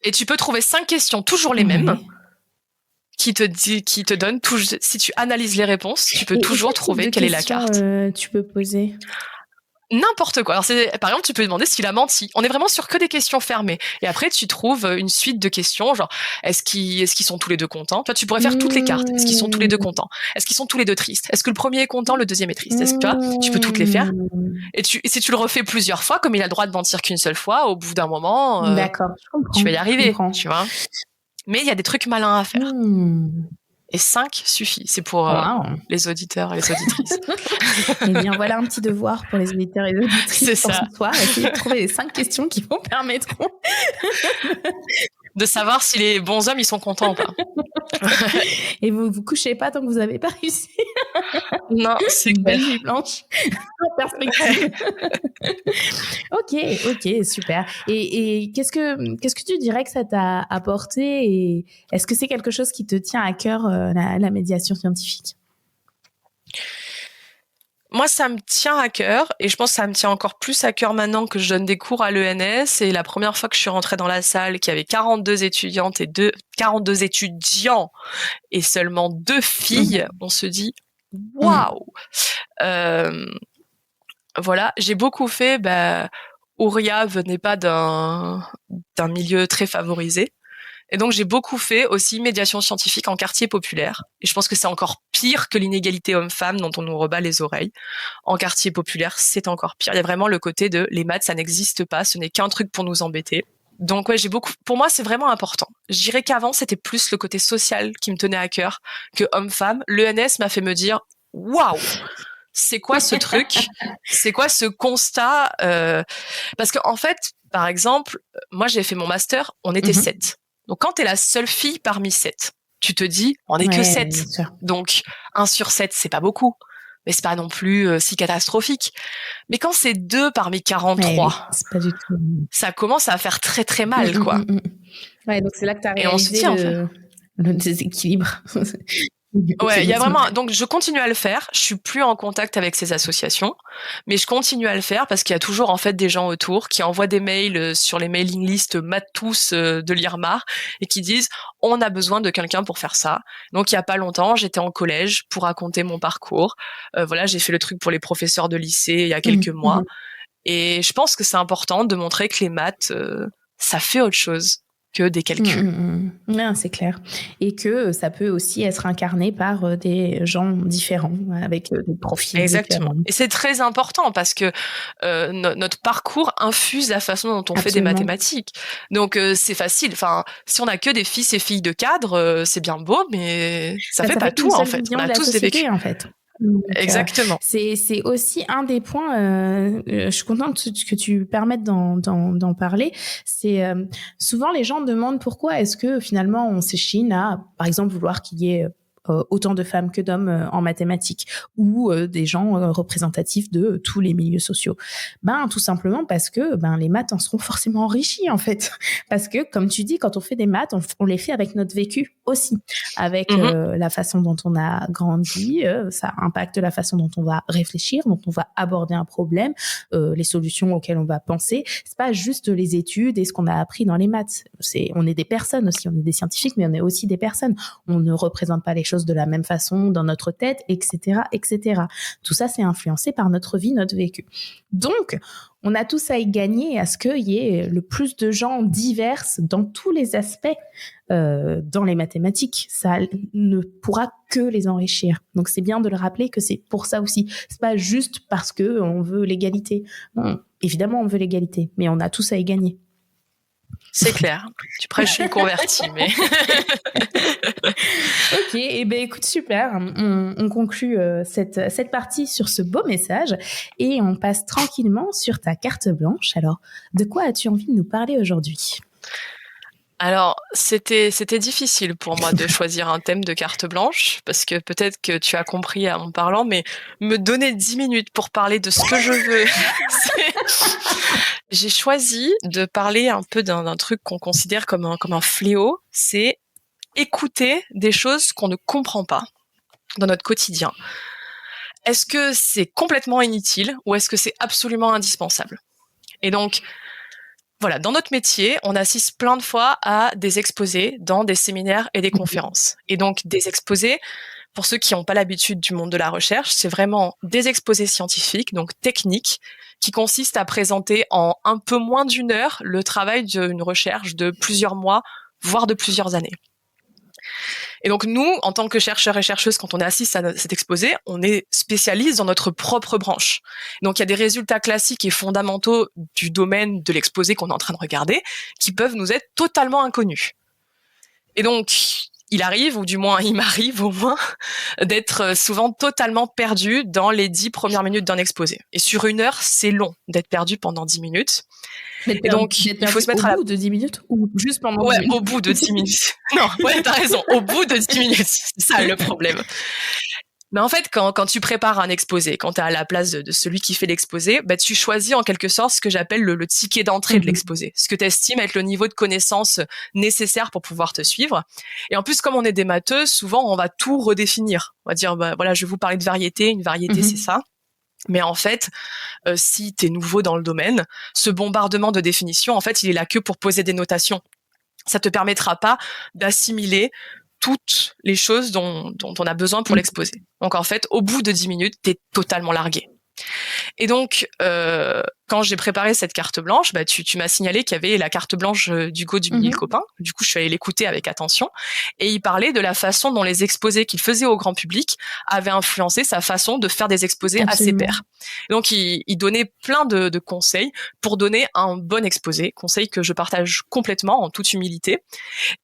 Speaker 2: Et tu peux trouver 5 questions, toujours les mêmes, qui te donnent, si tu analyses les réponses, tu peux toujours trouver quelle est la carte.
Speaker 1: Tu peux poser
Speaker 2: n'importe quoi. Alors par exemple, tu peux demander s'il a menti. On est vraiment sur que des questions fermées. Et après, tu trouves une suite de questions, genre est-ce qu'ils sont tous les deux contents? Toi, tu pourrais faire toutes les cartes. Est-ce qu'ils sont tous les deux contents? Est-ce qu'ils sont tous les deux tristes? Est-ce que le premier est content, le deuxième est triste? Est-ce que tu peux toutes les faire? Et si tu le refais plusieurs fois, comme il a le droit de mentir qu'une seule fois, au bout d'un moment,
Speaker 1: d'accord, je comprends,
Speaker 2: tu vas y arriver, tu vois. Mais il y a des trucs malins à faire. Et 5 suffit. C'est pour les auditeurs et les auditrices.
Speaker 1: Eh bien, voilà un petit devoir pour les auditeurs et les auditrices pour ce soir. Essayez de trouver les 5 questions qui vous permettront
Speaker 2: de savoir si les bons hommes, ils sont contents ou pas.
Speaker 1: Et vous couchez pas tant que vous n'avez pas réussi.
Speaker 2: Non, c'est
Speaker 1: une belle nuit blanche. En perspective. Ok, super. Et qu'est-ce que tu dirais que ça t'a apporté et est-ce que c'est quelque chose qui te tient à cœur, la médiation scientifique?
Speaker 2: Moi, ça me tient à cœur et je pense que ça me tient encore plus à cœur maintenant que je donne des cours à l'ENS. Et la première fois que je suis rentrée dans la salle, qu'il y avait 42 étudiantes et 42 étudiants et seulement 2 filles, on se dit waouh. Voilà, j'ai beaucoup fait. Ouria venait pas d'un milieu très favorisé. Et donc, j'ai beaucoup fait aussi médiation scientifique en quartier populaire. Et je pense que c'est encore pire que l'inégalité homme-femme dont on nous rebat les oreilles. En quartier populaire, c'est encore pire. Il y a vraiment le côté de les maths, ça n'existe pas, ce n'est qu'un truc pour nous embêter. Donc ouais, pour moi, c'est vraiment important. Je dirais qu'avant, c'était plus le côté social qui me tenait à cœur que homme-femme. L'ENS m'a fait me dire, waouh! C'est quoi ce truc? C'est quoi ce constat? Parce qu'en fait, par exemple, moi, j'ai fait mon master, on était 7. Donc, quand t'es la seule fille parmi 7, tu te dis, on n'est que 7. Donc, 1 sur 7, c'est pas beaucoup. Mais c'est pas non plus si catastrophique. Mais quand c'est 2 parmi 43,
Speaker 1: c'est pas du tout.
Speaker 2: Ça commence à faire très très mal, quoi.
Speaker 1: Ouais, donc c'est là que t'as réalisé
Speaker 2: et on se dit,
Speaker 1: le déséquilibre.
Speaker 2: Ouais, il y a vraiment. Donc, je continue à le faire. Je suis plus en contact avec ces associations, mais je continue à le faire parce qu'il y a toujours en fait des gens autour qui envoient des mails sur les mailing lists Maths de l'IRMA et qui disent on a besoin de quelqu'un pour faire ça. Donc, il y a pas longtemps, j'étais en collège pour raconter mon parcours. Voilà, j'ai fait le truc pour les professeurs de lycée il y a quelques mois, et je pense que c'est important de montrer que les maths, ça fait autre chose que des calculs.
Speaker 1: Non, c'est clair. Et que ça peut aussi être incarné par des gens différents, avec des profils
Speaker 2: Exactement.
Speaker 1: différents.
Speaker 2: Et c'est très important parce que notre parcours infuse la façon dont on fait des mathématiques. Donc c'est facile. Enfin, si on a que des fils et filles de cadres, c'est bien beau, mais ça fait pas tout en fait. On a tous des vécus.
Speaker 1: En fait.
Speaker 2: Donc, exactement.
Speaker 1: C'est aussi un des points. Je suis contente que tu permettes d'en parler. C'est souvent les gens demandent pourquoi est-ce que finalement on s'échine à, par exemple, vouloir qu'il y ait autant de femmes que d'hommes en mathématiques ou des gens représentatifs de tous les milieux sociaux. Tout simplement parce que les maths en seront forcément enrichis en fait. Parce que comme tu dis, quand on fait des maths, on les fait avec notre vécu aussi, avec la façon dont on a grandi, ça impacte la façon dont on va réfléchir, dont on va aborder un problème, les solutions auxquelles on va penser. C'est pas juste les études et ce qu'on a appris dans les maths. On est des personnes aussi, on est des scientifiques, mais on est aussi des personnes. On ne représente pas les choses choses de la même façon dans notre tête, etc., etc. Tout ça, c'est influencé par notre vie, notre vécu. Donc, on a tous à y gagner à ce qu'il y ait le plus de gens divers dans tous les aspects dans les mathématiques. Ça ne pourra que les enrichir. Donc, c'est bien de le rappeler que c'est pour ça aussi. C'est pas juste parce que on veut l'égalité. Non, évidemment, on veut l'égalité, mais on a tous à y gagner.
Speaker 2: C'est clair. Tu prêches une convertie, mais...
Speaker 1: Ok, et ben écoute, super. On conclut cette partie sur ce beau message et on passe tranquillement sur ta carte blanche. Alors, de quoi as-tu envie de nous parler aujourd'hui ?
Speaker 2: Alors, c'était difficile pour moi de choisir un thème de carte blanche, parce que peut-être que tu as compris en parlant, mais me donner 10 minutes pour parler de ce que je veux, j'ai choisi de parler un peu d'un truc qu'on considère comme un fléau, c'est écouter des choses qu'on ne comprend pas dans notre quotidien. Est-ce que c'est complètement inutile ou est-ce que c'est absolument indispensable ? Et donc, voilà, dans notre métier, on assiste plein de fois à des exposés dans des séminaires et des conférences. Et donc, des exposés, pour ceux qui n'ont pas l'habitude du monde de la recherche, c'est vraiment des exposés scientifiques, donc techniques, qui consistent à présenter en un peu moins d'1 heure le travail d'une recherche de plusieurs mois, voire de plusieurs années. Et donc nous, en tant que chercheurs et chercheuses, quand on assiste à cet exposé, on est spécialiste dans notre propre branche. Donc il y a des résultats classiques et fondamentaux du domaine de l'exposé qu'on est en train de regarder qui peuvent nous être totalement inconnus. Et donc il arrive, ou du moins il m'arrive au moins, d'être souvent totalement perdu dans les 10 premières minutes d'un exposé. Et sur 1 heure, c'est long d'être perdu pendant 10 minutes. Et donc, il faut se mettre
Speaker 1: au bout de 10 minutes ou juste pendant 10 minutes ?
Speaker 2: Au bout de 10 minutes. Non, ouais, t'as raison. Au bout de 10 minutes. C'est ça le problème. Mais en fait, quand tu prépares un exposé, quand t'es à la place de celui qui fait l'exposé, bah, tu choisis en quelque sorte ce que j'appelle le ticket d'entrée de l'exposé. Ce que t'estimes être le niveau de connaissance nécessaire pour pouvoir te suivre. Et en plus, comme on est des matheux, souvent, on va tout redéfinir. On va dire, bah, voilà, je vais vous parler de variété. Une variété, c'est ça. Mais en fait, si t'es nouveau dans le domaine, ce bombardement de définitions, en fait, il est là que pour poser des notations. Ça te permettra pas d'assimiler toutes les choses dont on a besoin pour l'exposer. Donc en fait, au bout de 10 minutes, t'es totalement largué. Et donc, quand j'ai préparé cette carte blanche, bah, tu m'as signalé qu'il y avait la carte blanche d'Hugo Duminil-Copin. Du coup, je suis allée l'écouter avec attention. Et il parlait de la façon dont les exposés qu'il faisait au grand public avaient influencé sa façon de faire des exposés à ses pairs. Et donc, il donnait plein de conseils pour donner un bon exposé, conseils que je partage complètement en toute humilité.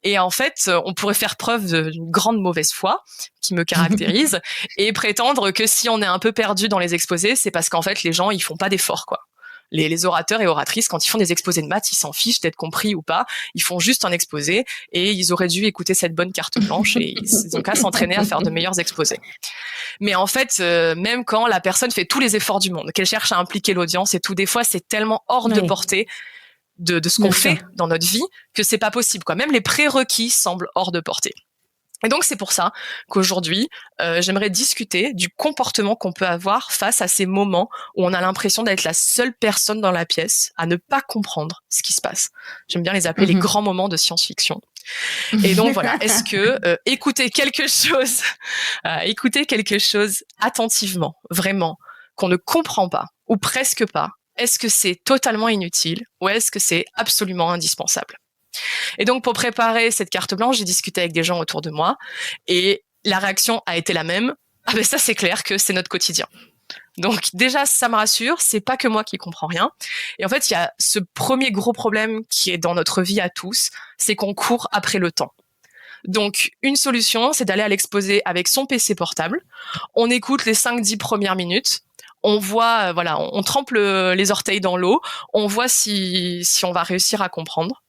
Speaker 2: Et en fait, on pourrait faire preuve d'une grande mauvaise foi qui me caractérise et prétendre que si on est un peu perdu dans les exposés, c'est parce qu'en fait, les gens, ils font pas d'efforts, quoi. Les orateurs et oratrices, quand ils font des exposés de maths, ils s'en fichent d'être compris ou pas. Ils font juste un exposé et ils auraient dû écouter cette bonne carte blanche et ils ont qu'à s'entraîner à faire de meilleurs exposés. Mais en fait, même quand la personne fait tous les efforts du monde, qu'elle cherche à impliquer l'audience et tout, des fois, c'est tellement hors de portée de ce qu'on fait dans notre vie que c'est pas possible, quoi. Même les prérequis semblent hors de portée. Et donc, c'est pour ça qu'aujourd'hui, j'aimerais discuter du comportement qu'on peut avoir face à ces moments où on a l'impression d'être la seule personne dans la pièce à ne pas comprendre ce qui se passe. J'aime bien les appeler les grands moments de science-fiction. Et donc, voilà, est-ce que écouter quelque chose attentivement, vraiment, qu'on ne comprend pas, ou presque pas, est-ce que c'est totalement inutile ou est-ce que c'est absolument indispensable ? Et donc, pour préparer cette carte blanche, j'ai discuté avec des gens autour de moi et la réaction a été la même. Ah ben ça, c'est clair que c'est notre quotidien. Donc déjà, ça me rassure, c'est pas que moi qui comprends rien. Et en fait, il y a ce premier gros problème qui est dans notre vie à tous, c'est qu'on court après le temps. Donc, une solution, c'est d'aller à l'exposé avec son PC portable. On écoute les 5-10 premières minutes. On voit, on trempe les orteils dans l'eau. On voit si on va réussir à comprendre.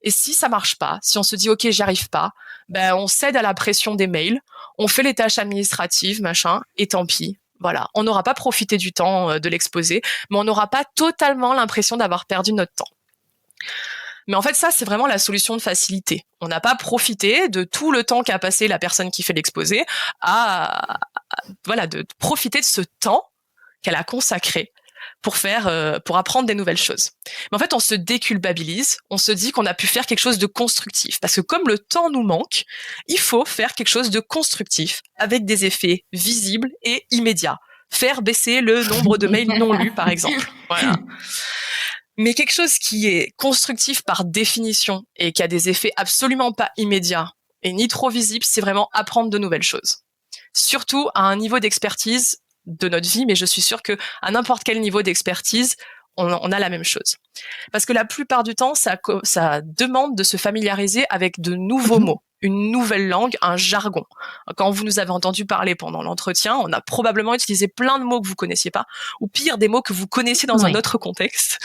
Speaker 2: Et si ça marche pas, si on se dit ok, j'y arrive pas, ben on cède à la pression des mails, on fait les tâches administratives, machin, et tant pis. Voilà, on n'aura pas profité du temps de l'exposé, mais on n'aura pas totalement l'impression d'avoir perdu notre temps. Mais en fait, ça, c'est vraiment la solution de facilité. On n'a pas profité de tout le temps qu'a passé la personne qui fait l'exposé de profiter de ce temps qu'elle a consacré pour apprendre des nouvelles choses. Mais en fait, on se déculpabilise, on se dit qu'on a pu faire quelque chose de constructif. Parce que comme le temps nous manque, il faut faire quelque chose de constructif avec des effets visibles et immédiats. Faire baisser le nombre de mails non lus, par exemple. Voilà. Mais quelque chose qui est constructif par définition et qui a des effets absolument pas immédiats et ni trop visibles, c'est vraiment apprendre de nouvelles choses. Surtout à un niveau d'expertise de notre vie, mais je suis sûre que à n'importe quel niveau d'expertise, on a la même chose. Parce que la plupart du temps, ça demande de se familiariser avec de nouveaux mots, une nouvelle langue, un jargon. Quand vous nous avez entendu parler pendant l'entretien, on a probablement utilisé plein de mots que vous connaissiez pas, ou pire, des mots que vous connaissiez dans un autre contexte.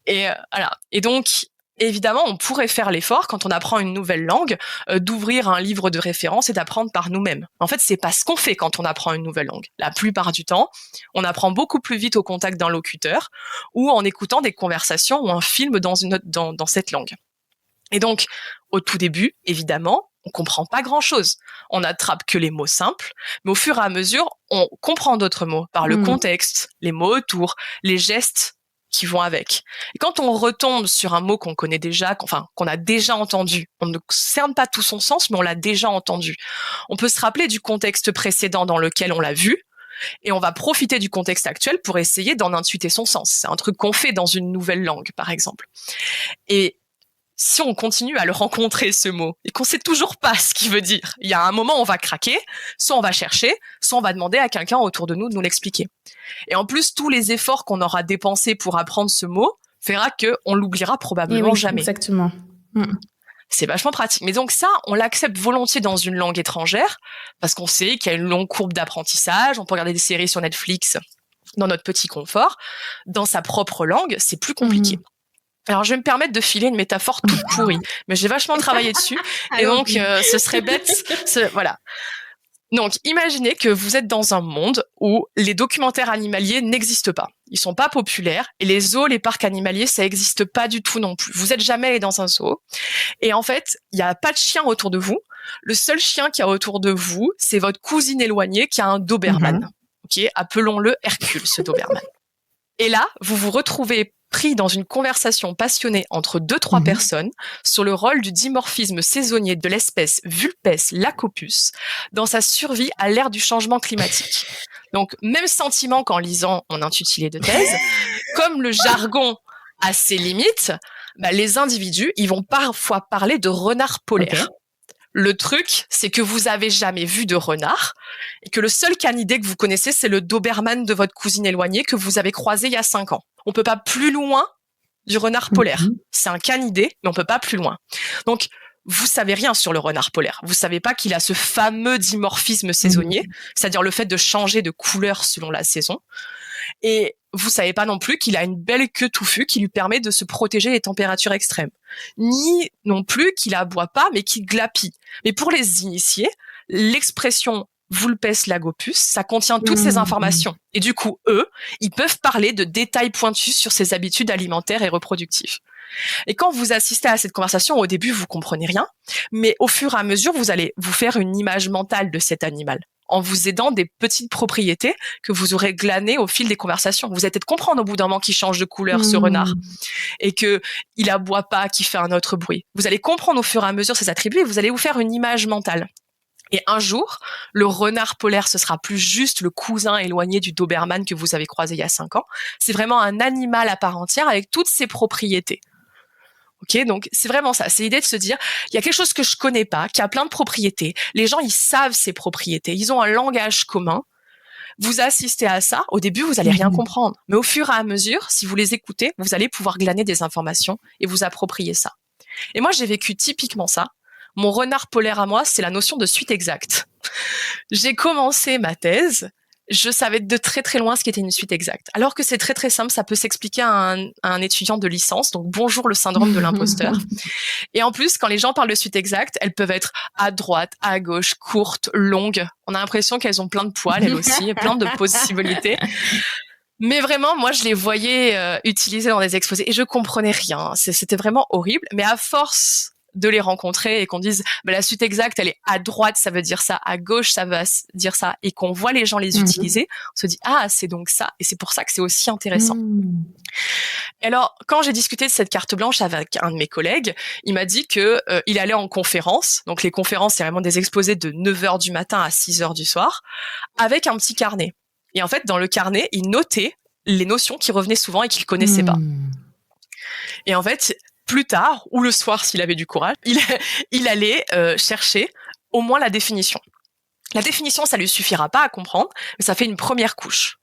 Speaker 2: Et voilà. Et donc, évidemment, on pourrait faire l'effort, quand on apprend une nouvelle langue, d'ouvrir un livre de référence et d'apprendre par nous-mêmes. En fait, c'est pas ce qu'on fait quand on apprend une nouvelle langue. La plupart du temps, on apprend beaucoup plus vite au contact d'un locuteur ou en écoutant des conversations ou un film dans cette langue. Et donc, au tout début, évidemment, on comprend pas grand-chose. On n'attrape que les mots simples, mais au fur et à mesure, on comprend d'autres mots par le contexte, les mots autour, les gestes qui vont avec. Et quand on retombe sur un mot qu'on connaît déjà, qu'on a déjà entendu, on ne cerne pas tout son sens, mais on l'a déjà entendu. On peut se rappeler du contexte précédent dans lequel on l'a vu, et on va profiter du contexte actuel pour essayer d'en intuiter son sens. C'est un truc qu'on fait dans une nouvelle langue, par exemple. Et si on continue à le rencontrer, ce mot, et qu'on sait toujours pas ce qu'il veut dire, il y a un moment, on va craquer, soit on va chercher, soit on va demander à quelqu'un autour de nous de nous l'expliquer. Et en plus, tous les efforts qu'on aura dépensés pour apprendre ce mot fera qu'on l'oubliera probablement jamais.
Speaker 1: Exactement.
Speaker 2: C'est vachement pratique. Mais donc ça, on l'accepte volontiers dans une langue étrangère, parce qu'on sait qu'il y a une longue courbe d'apprentissage, on peut regarder des séries sur Netflix dans notre petit confort. Dans sa propre langue, c'est plus compliqué. Alors, je vais me permettre de filer une métaphore toute pourrie, mais j'ai vachement travaillé dessus, et donc ce serait bête. Voilà. Donc, imaginez que vous êtes dans un monde où les documentaires animaliers n'existent pas. Ils sont pas populaires, et les zoos, les parcs animaliers, ça existe pas du tout non plus. Vous êtes jamais allé dans un zoo, et en fait, il y a pas de chien autour de vous. Le seul chien qu'il y a autour de vous, c'est votre cousine éloignée qui a un Doberman. Ok, appelons-le Hercule, ce Doberman. Et là, vous vous retrouvez pris dans une conversation passionnée entre 2-3 personnes sur le rôle du dimorphisme saisonnier de l'espèce Vulpes lacopus dans sa survie à l'ère du changement climatique. Donc, même sentiment qu'en lisant mon intitulé de thèse, comme le jargon a ses limites, les individus, ils vont parfois parler de renard polaire. Le truc, c'est que vous avez jamais vu de renard et que le seul canidé que vous connaissez, c'est le Doberman de votre cousine éloignée que vous avez croisé il y a 5 ans. On peut pas plus loin du renard polaire. C'est un canidé, mais on peut pas plus loin. Donc, vous savez rien sur le renard polaire. Vous savez pas qu'il a ce fameux dimorphisme saisonnier, c'est-à-dire le fait de changer de couleur selon la saison. Et vous savez pas non plus qu'il a une belle queue touffue qui lui permet de se protéger des températures extrêmes. Ni non plus qu'il aboie pas, mais qu'il glapit. Mais pour les initiés, l'expression Vulpes lagopus, ça contient toutes ces informations. Et du coup, eux, ils peuvent parler de détails pointus sur ses habitudes alimentaires et reproductives. Et quand vous assistez à cette conversation, au début, vous comprenez rien, mais au fur et à mesure, vous allez vous faire une image mentale de cet animal, en vous aidant des petites propriétés que vous aurez glanées au fil des conversations. Vous allez peut-être comprendre au bout d'un moment qu'il change de couleur, ce renard, et que il aboie pas, qu'il fait un autre bruit. Vous allez comprendre au fur et à mesure ses attributs et vous allez vous faire une image mentale. Et un jour, le renard polaire, ce sera plus juste le cousin éloigné du Doberman que vous avez croisé il y a 5 ans. C'est vraiment un animal à part entière avec toutes ses propriétés. Ok, donc c'est vraiment ça. C'est l'idée de se dire, il y a quelque chose que je connais pas, qui a plein de propriétés. Les gens, ils savent ces propriétés. Ils ont un langage commun. Vous assistez à ça. Au début, vous allez rien comprendre. Mais au fur et à mesure, si vous les écoutez, vous allez pouvoir glaner des informations et vous approprier ça. Et moi, j'ai vécu typiquement ça. Mon renard polaire à moi, c'est la notion de suite exacte. J'ai commencé ma thèse, je savais de très très loin ce qu'était une suite exacte. Alors que c'est très très simple, ça peut s'expliquer à un étudiant de licence, donc bonjour le syndrome de l'imposteur. Et en plus, quand les gens parlent de suite exacte, elles peuvent être à droite, à gauche, courtes, longues. On a l'impression qu'elles ont plein de poils, elles aussi, et plein de possibilités. Mais vraiment, moi, je les voyais utilisées dans des exposés et je comprenais rien. C'était vraiment horrible. Mais à force de les rencontrer et qu'on dise la suite exacte, elle est à droite, ça veut dire ça, à gauche, ça veut dire ça, et qu'on voit les gens les utiliser, on se dit c'est donc ça, et c'est pour ça que c'est aussi intéressant. Et alors, quand j'ai discuté de cette carte blanche avec un de mes collègues, il m'a dit que il allait en conférence. Donc les conférences, c'est vraiment des exposés de 9h du matin à 6h du soir, avec un petit carnet. Et en fait, dans le carnet, il notait les notions qui revenaient souvent et qu'il connaissait pas. Et en fait, plus tard, ou le soir s'il avait du courage, il allait chercher au moins la définition. La définition, ça lui suffira pas à comprendre, mais ça fait une première couche.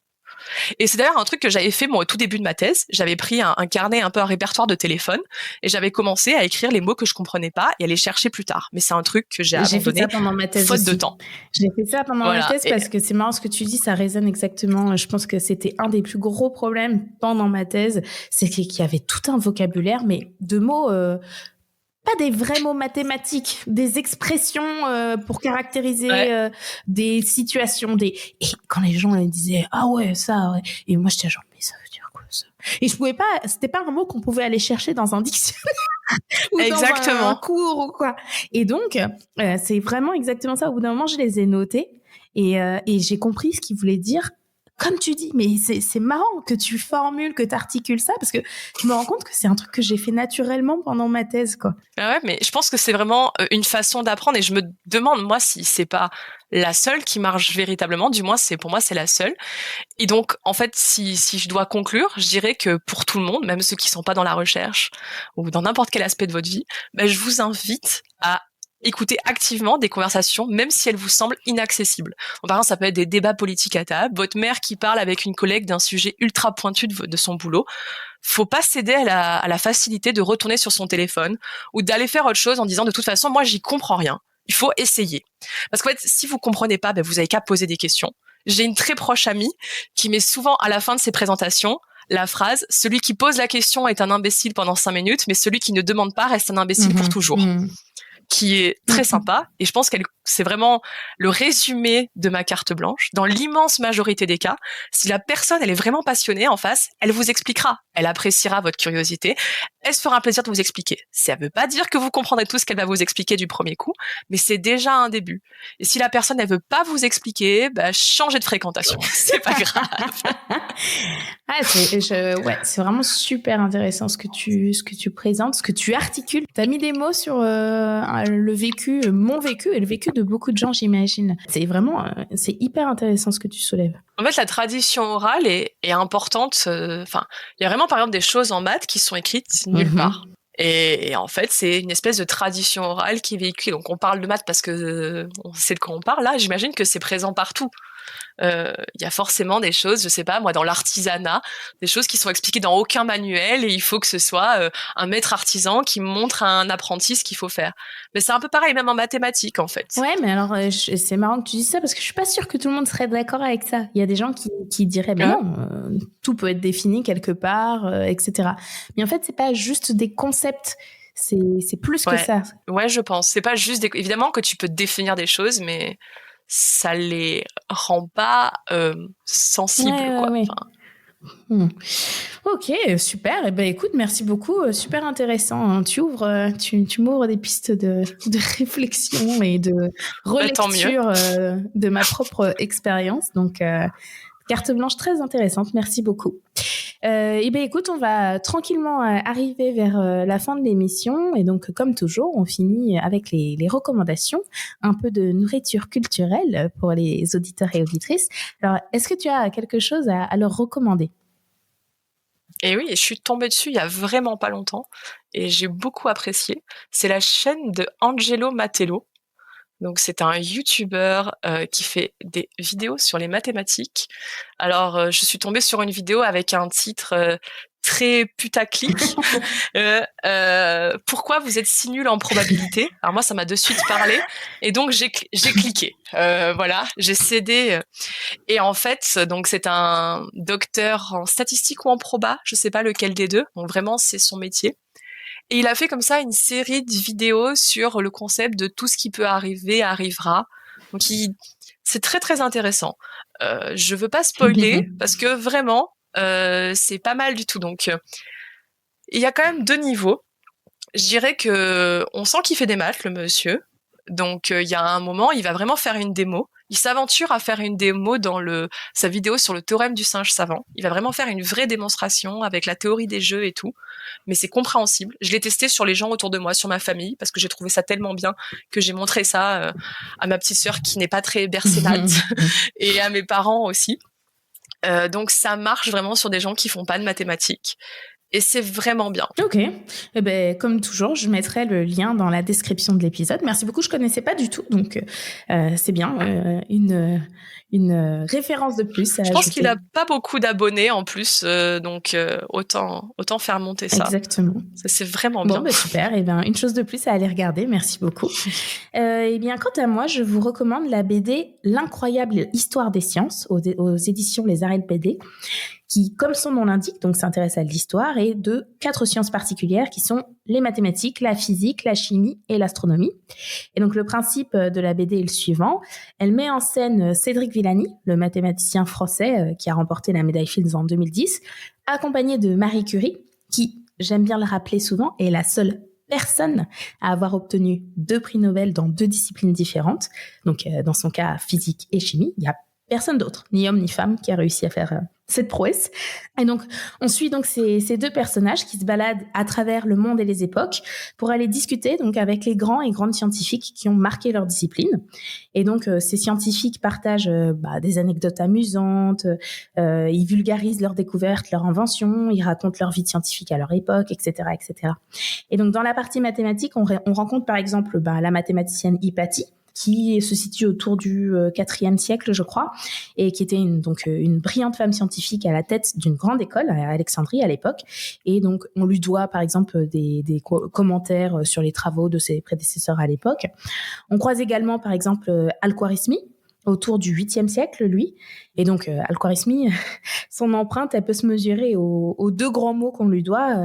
Speaker 2: Et c'est d'ailleurs un truc que j'avais fait moi au tout début de ma thèse. J'avais pris un carnet, un peu un répertoire de téléphone, et j'avais commencé à écrire les mots que je comprenais pas et à les chercher plus tard. Mais c'est un truc que j'ai abandonné
Speaker 1: fait ça pendant ma thèse
Speaker 2: faute
Speaker 1: aussi.
Speaker 2: de temps.
Speaker 1: J'ai fait ça pendant ma thèse parce que c'est marrant ce que tu dis, ça résonne exactement. Je pense que c'était un des plus gros problèmes pendant ma thèse, c'est qu'il y avait tout un vocabulaire, mais de mots... pas des vrais mots mathématiques, des expressions pour caractériser des situations. Et quand les gens disaient « Ah ouais, ça, ouais », et moi j'étais genre « Mais ça veut dire quoi ça ?» Et je pouvais pas, c'était pas un mot qu'on pouvait aller chercher dans un dictionnaire ou dans un cours ou quoi. Et donc, c'est vraiment exactement ça. Au bout d'un moment, je les ai notés et j'ai compris ce qu'ils voulaient dire. Comme tu dis, mais c'est marrant que tu formules, que tu articules ça, parce que je me rends compte que c'est un truc que j'ai fait naturellement pendant ma thèse, quoi.
Speaker 2: Ouais, mais je pense que c'est vraiment une façon d'apprendre, et je me demande, moi, si c'est pas la seule qui marche véritablement, du moins, pour moi, c'est la seule. Et donc, en fait, si je dois conclure, je dirais que pour tout le monde, même ceux qui sont pas dans la recherche, ou dans n'importe quel aspect de votre vie, je vous invite à écoutez activement des conversations, même si elles vous semblent inaccessibles. Par exemple, ça peut être des débats politiques à table, votre mère qui parle avec une collègue d'un sujet ultra pointu de son boulot. Faut pas céder à la facilité de retourner sur son téléphone ou d'aller faire autre chose en disant de toute façon, moi, j'y comprends rien. Il faut essayer. Parce qu'en fait, si vous comprenez pas, vous avez qu'à poser des questions. J'ai une très proche amie qui met souvent à la fin de ses présentations la phrase « Celui qui pose la question est un imbécile pendant 5 minutes, mais celui qui ne demande pas reste un imbécile pour toujours ». Qui est très sympa, et je pense que c'est vraiment le résumé de ma carte blanche. Dans l'immense majorité des cas, si la personne elle est vraiment passionnée en face, elle vous expliquera, elle appréciera votre curiosité, elle se fera un plaisir de vous expliquer. Ça veut pas dire que vous comprendrez tout ce qu'elle va vous expliquer du premier coup, mais c'est déjà un début. Et si la personne elle veut pas vous expliquer, changez de fréquentation, c'est pas grave.
Speaker 1: C'est vraiment super intéressant ce que tu présentes, ce que tu articules. T'as mis des mots sur le vécu, mon vécu et le vécu de beaucoup de gens, j'imagine. C'est vraiment, c'est hyper intéressant ce que tu soulèves.
Speaker 2: En fait, la tradition orale est importante. Il y a vraiment, par exemple, des choses en maths qui sont écrites nulle part. Et en fait, c'est une espèce de tradition orale qui est véhiculée. Donc, on parle de maths parce que on sait de quoi on parle. Là, j'imagine que c'est présent partout. Il y a forcément des choses, je sais pas moi, dans l'artisanat, des choses qui sont expliquées dans aucun manuel, et il faut que ce soit un maître artisan qui montre à un apprenti ce qu'il faut faire. Mais c'est un peu pareil même en mathématiques en fait.
Speaker 1: Ouais, mais alors c'est marrant que tu dises ça parce que je suis pas sûre que tout le monde serait d'accord avec ça. Il y a des gens qui diraient mais non, tout peut être défini quelque part, etc. Mais en fait c'est pas juste des concepts. C'est plus que ça.
Speaker 2: Ouais, je pense. C'est pas juste évidemment que tu peux définir des choses, mais ça les rend pas sensibles, quoi.
Speaker 1: Ouais. Ok, super. Et écoute, merci beaucoup. Super intéressant. Hein. Tu m'ouvres des pistes de réflexion et de relecture de ma propre expérience. Donc, carte blanche très intéressante. Merci beaucoup. Écoute, on va tranquillement arriver vers la fin de l'émission. Et donc, comme toujours, on finit avec les recommandations, un peu de nourriture culturelle pour les auditeurs et auditrices. Alors, est-ce que tu as quelque chose à leur recommander?
Speaker 2: Et oui, je suis tombée dessus il y a vraiment pas longtemps et j'ai beaucoup apprécié. C'est la chaîne de Angelo Matello. Donc c'est un youtubeur qui fait des vidéos sur les mathématiques. Alors je suis tombée sur une vidéo avec un titre très putaclic. Pourquoi vous êtes si nul en probabilité? Alors moi ça m'a de suite parlé et donc j'ai cliqué. Voilà, j'ai cédé. Et en fait, donc c'est un docteur en statistique ou en proba, je sais pas lequel des deux. Donc vraiment c'est son métier. Et il a fait comme ça une série de vidéos sur le concept de tout ce qui peut arriver arrivera. Donc c'est très très intéressant. Je veux pas spoiler parce que vraiment c'est pas mal du tout. Donc il y a quand même 2 niveaux. Je dirais que on sent qu'il fait des maths, le monsieur. Donc, il y a un moment, il va vraiment faire une démo. Il s'aventure à faire une démo dans sa vidéo sur le théorème du singe savant. Il va vraiment faire une vraie démonstration avec la théorie des jeux et tout. Mais c'est compréhensible. Je l'ai testé sur les gens autour de moi, sur ma famille, parce que j'ai trouvé ça tellement bien que j'ai montré ça à ma petite sœur qui n'est pas très bercée maths et à mes parents aussi. Donc, ça marche vraiment sur des gens qui font pas de mathématiques. Et c'est vraiment bien.
Speaker 1: Ok. Eh ben, comme toujours, je mettrai le lien dans la description de l'épisode. Merci beaucoup. Je connaissais pas du tout, donc c'est bien une référence de plus.
Speaker 2: Je pense qu'il a pas beaucoup d'abonnés en plus, donc autant faire monter ça.
Speaker 1: Exactement.
Speaker 2: C'est vraiment bien.
Speaker 1: Bon, ben super. Eh ben, une chose de plus à aller regarder. Merci beaucoup. Eh bien, quant à moi, je vous recommande la BD L'incroyable histoire des sciences aux éditions Les Arêtes BD, qui, comme son nom l'indique, donc s'intéresse à l'histoire et de 4 sciences particulières qui sont les mathématiques, la physique, la chimie et l'astronomie. Et donc le principe de la BD est le suivant. Elle met en scène Cédric Villani, le mathématicien français qui a remporté la médaille Fields en 2010, accompagné de Marie Curie, qui, j'aime bien le rappeler souvent, est la seule personne à avoir obtenu 2 prix Nobel dans 2 disciplines différentes. Donc dans son cas, physique et chimie, il y a personne d'autre, ni homme ni femme, qui a réussi à faire cette prouesse. Et donc, on suit donc ces 2 personnages qui se baladent à travers le monde et les époques pour aller discuter donc avec les grands et grandes scientifiques qui ont marqué leur discipline. Et donc, ces scientifiques partagent des anecdotes amusantes, ils vulgarisent leurs découvertes, leurs inventions, ils racontent leur vie de scientifique à leur époque, etc., etc. Et donc, dans la partie mathématique, on rencontre par exemple la mathématicienne Hypatie, qui se situe autour du IVe siècle, je crois, et qui était une brillante femme scientifique à la tête d'une grande école à Alexandrie à l'époque. Et donc, on lui doit, par exemple, des commentaires sur les travaux de ses prédécesseurs à l'époque. On croise également, par exemple, Al-Khwarizmi, autour du 8e siècle, lui. Et donc, Al-Khwarizmi, son empreinte, elle peut se mesurer aux 2 grands mots qu'on lui doit.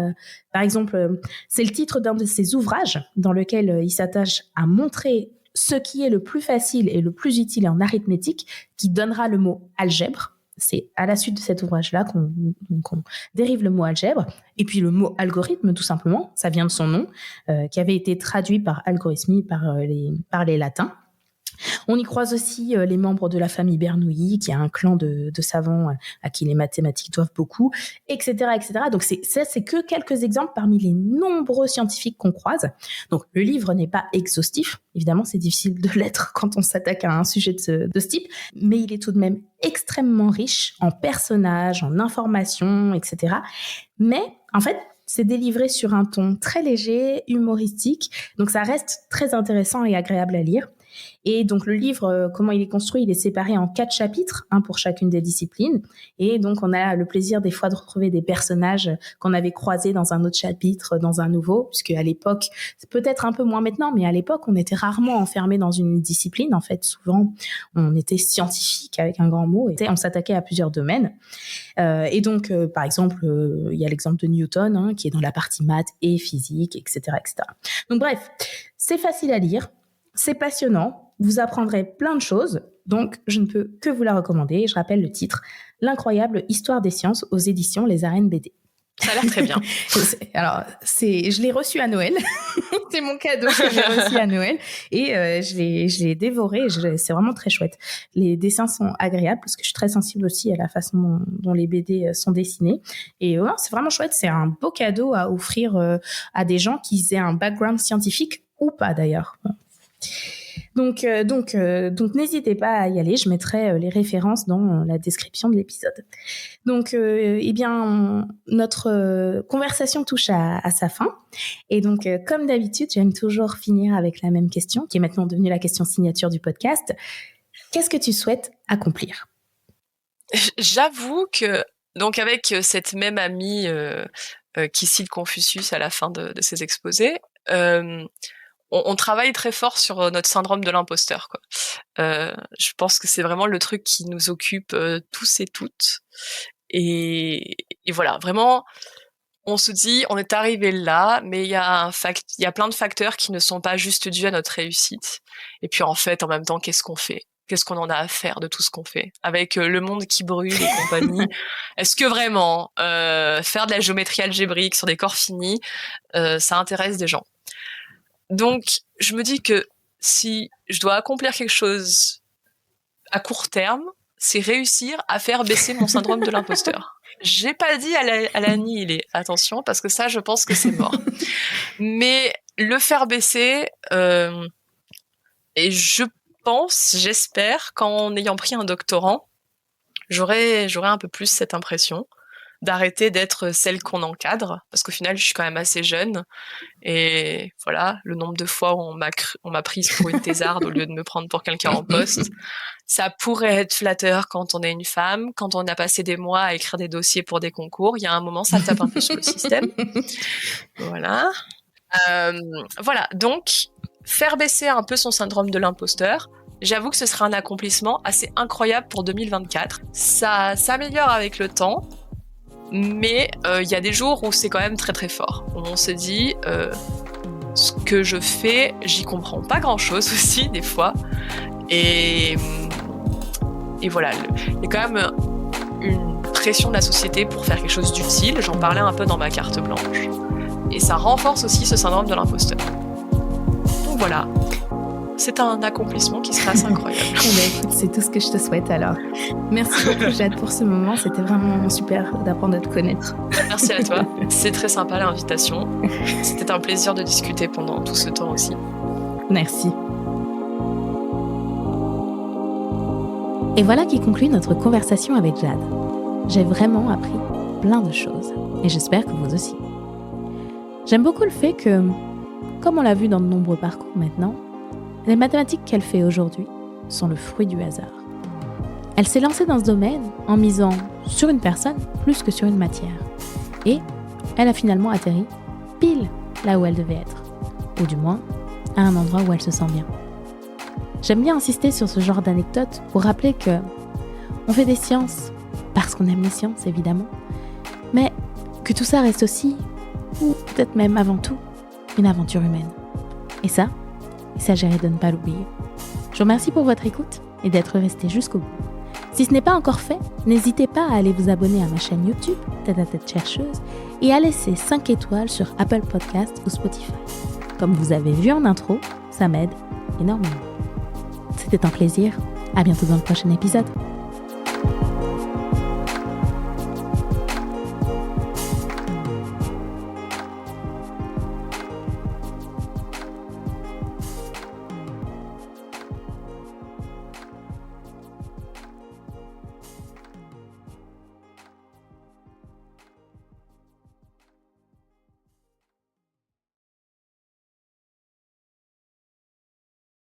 Speaker 1: Par exemple, c'est le titre d'un de ses ouvrages dans lequel il s'attache à montrer ce qui est le plus facile et le plus utile en arithmétique, qui donnera le mot algèbre. C'est à la suite de cet ouvrage-là qu'on dérive le mot algèbre. Et puis le mot algorithme, tout simplement, ça vient de son nom, qui avait été traduit par algorithmie par les latins. On y croise aussi les membres de la famille Bernoulli, qui est un clan de savants à qui les mathématiques doivent beaucoup, etc., etc. Donc c'est que quelques exemples parmi les nombreux scientifiques qu'on croise. Donc le livre n'est pas exhaustif, évidemment c'est difficile de l'être quand on s'attaque à un sujet de ce type, mais il est tout de même extrêmement riche en personnages, en informations, etc. Mais en fait, c'est délivré sur un ton très léger, humoristique, donc ça reste très intéressant et agréable à lire. Et donc le livre, comment il est construit, il est séparé en 4 chapitres, un pour chacune des disciplines. Et donc on a le plaisir des fois de retrouver des personnages qu'on avait croisés dans un autre chapitre, dans un nouveau, puisque à l'époque, c'est peut-être un peu moins maintenant, mais à l'époque, on était rarement enfermé dans une discipline. En fait, souvent, on était scientifique avec un grand mot, et on s'attaquait à plusieurs domaines. Et donc, par exemple, il y a l'exemple de Newton, qui est dans la partie maths et physique, etc., etc. Donc bref, c'est facile à lire. C'est passionnant, vous apprendrez plein de choses, donc je ne peux que vous la recommander. Je rappelle le titre, L'incroyable histoire des sciences aux éditions Les Arènes BD.
Speaker 2: Ça a l'air très bien.
Speaker 1: Alors, je l'ai reçu à Noël. C'est mon cadeau que j'ai reçu à Noël. Et je l'ai dévoré. C'est vraiment très chouette. Les dessins sont agréables parce que je suis très sensible aussi à la façon dont les BD sont dessinés. Et c'est vraiment chouette. C'est un beau cadeau à offrir à des gens qui aient un background scientifique ou pas d'ailleurs. Donc n'hésitez pas à y aller. Je mettrai les références dans la description de l'épisode. Donc, notre conversation touche à sa fin. Et donc, comme d'habitude, j'aime toujours finir avec la même question, qui est maintenant devenue la question signature du podcast. Qu'est-ce que tu souhaites accomplir ?
Speaker 2: J'avoue que, donc avec cette même amie qui cite Confucius à la fin de ses exposés, on travaille très fort sur notre syndrome de l'imposteur, quoi. Je pense que c'est vraiment le truc qui nous occupe tous et toutes. Et voilà, vraiment, on se dit, on est arrivé là, mais il y a plein de facteurs qui ne sont pas juste dus à notre réussite. Et puis en fait, en même temps, qu'est-ce qu'on fait ? qu'est-ce qu'on en a à faire de tout ce qu'on fait avec le monde qui brûle et compagnie. Est-ce que vraiment faire de la géométrie algébrique sur des corps finis, ça intéresse des gens? Donc, je me dis que si je dois accomplir quelque chose à court terme, c'est réussir à faire baisser mon syndrome de l'imposteur. J'ai pas dit à l'annihiler, attention, parce que ça, je pense que c'est mort. Mais le faire baisser, et je pense, j'espère, qu'en ayant pris un doctorant, j'aurai un peu plus cette impression d'arrêter d'être celle qu'on encadre, parce qu'au final, je suis quand même assez jeune, et voilà, le nombre de fois où on m'a prise pour une thésarde au lieu de me prendre pour quelqu'un en poste, ça pourrait être flatteur quand on est une femme, quand on a passé des mois à écrire des dossiers pour des concours, il y a un moment, ça tape un peu sur le système. Voilà. Voilà, donc, faire baisser un peu son syndrome de l'imposteur, j'avoue que ce serait un accomplissement assez incroyable pour 2024. Ça s'améliore avec le temps, mais il y a des jours où c'est quand même très très fort. Où on se dit, ce que je fais, j'y comprends pas grand-chose aussi, des fois. Et voilà, il y a quand même une pression de la société pour faire quelque chose d'utile. J'en parlais un peu dans ma carte blanche. Et ça renforce aussi ce syndrome de l'imposteur. Donc voilà, c'est un accomplissement qui serait assez incroyable.
Speaker 1: Écoute, c'est tout ce que je te souhaite alors. Merci beaucoup Jade pour ce moment, c'était vraiment super d'apprendre à te connaître.
Speaker 2: Merci à toi, c'est très sympa l'invitation. C'était un plaisir de discuter pendant tout ce temps aussi.
Speaker 1: Merci. Et voilà qui conclut notre conversation avec Jade. J'ai vraiment appris plein de choses et j'espère que vous aussi. J'aime beaucoup le fait que, comme on l'a vu dans de nombreux parcours maintenant, les mathématiques qu'elle fait aujourd'hui sont le fruit du hasard. Elle s'est lancée dans ce domaine en misant sur une personne plus que sur une matière. Et elle a finalement atterri pile là où elle devait être. Ou du moins, à un endroit où elle se sent bien. J'aime bien insister sur ce genre d'anecdote pour rappeler que on fait des sciences parce qu'on aime les sciences, évidemment, mais que tout ça reste aussi, ou peut-être même avant tout, une aventure humaine. Et ça, il s'agirait de ne pas l'oublier. Je vous remercie pour votre écoute et d'être resté jusqu'au bout. Si ce n'est pas encore fait, n'hésitez pas à aller vous abonner à ma chaîne YouTube, Tête à Tête Chercheuse, et à laisser 5 étoiles sur Apple Podcasts ou Spotify. Comme vous avez vu en intro, ça m'aide énormément. C'était un plaisir. À bientôt dans le prochain épisode.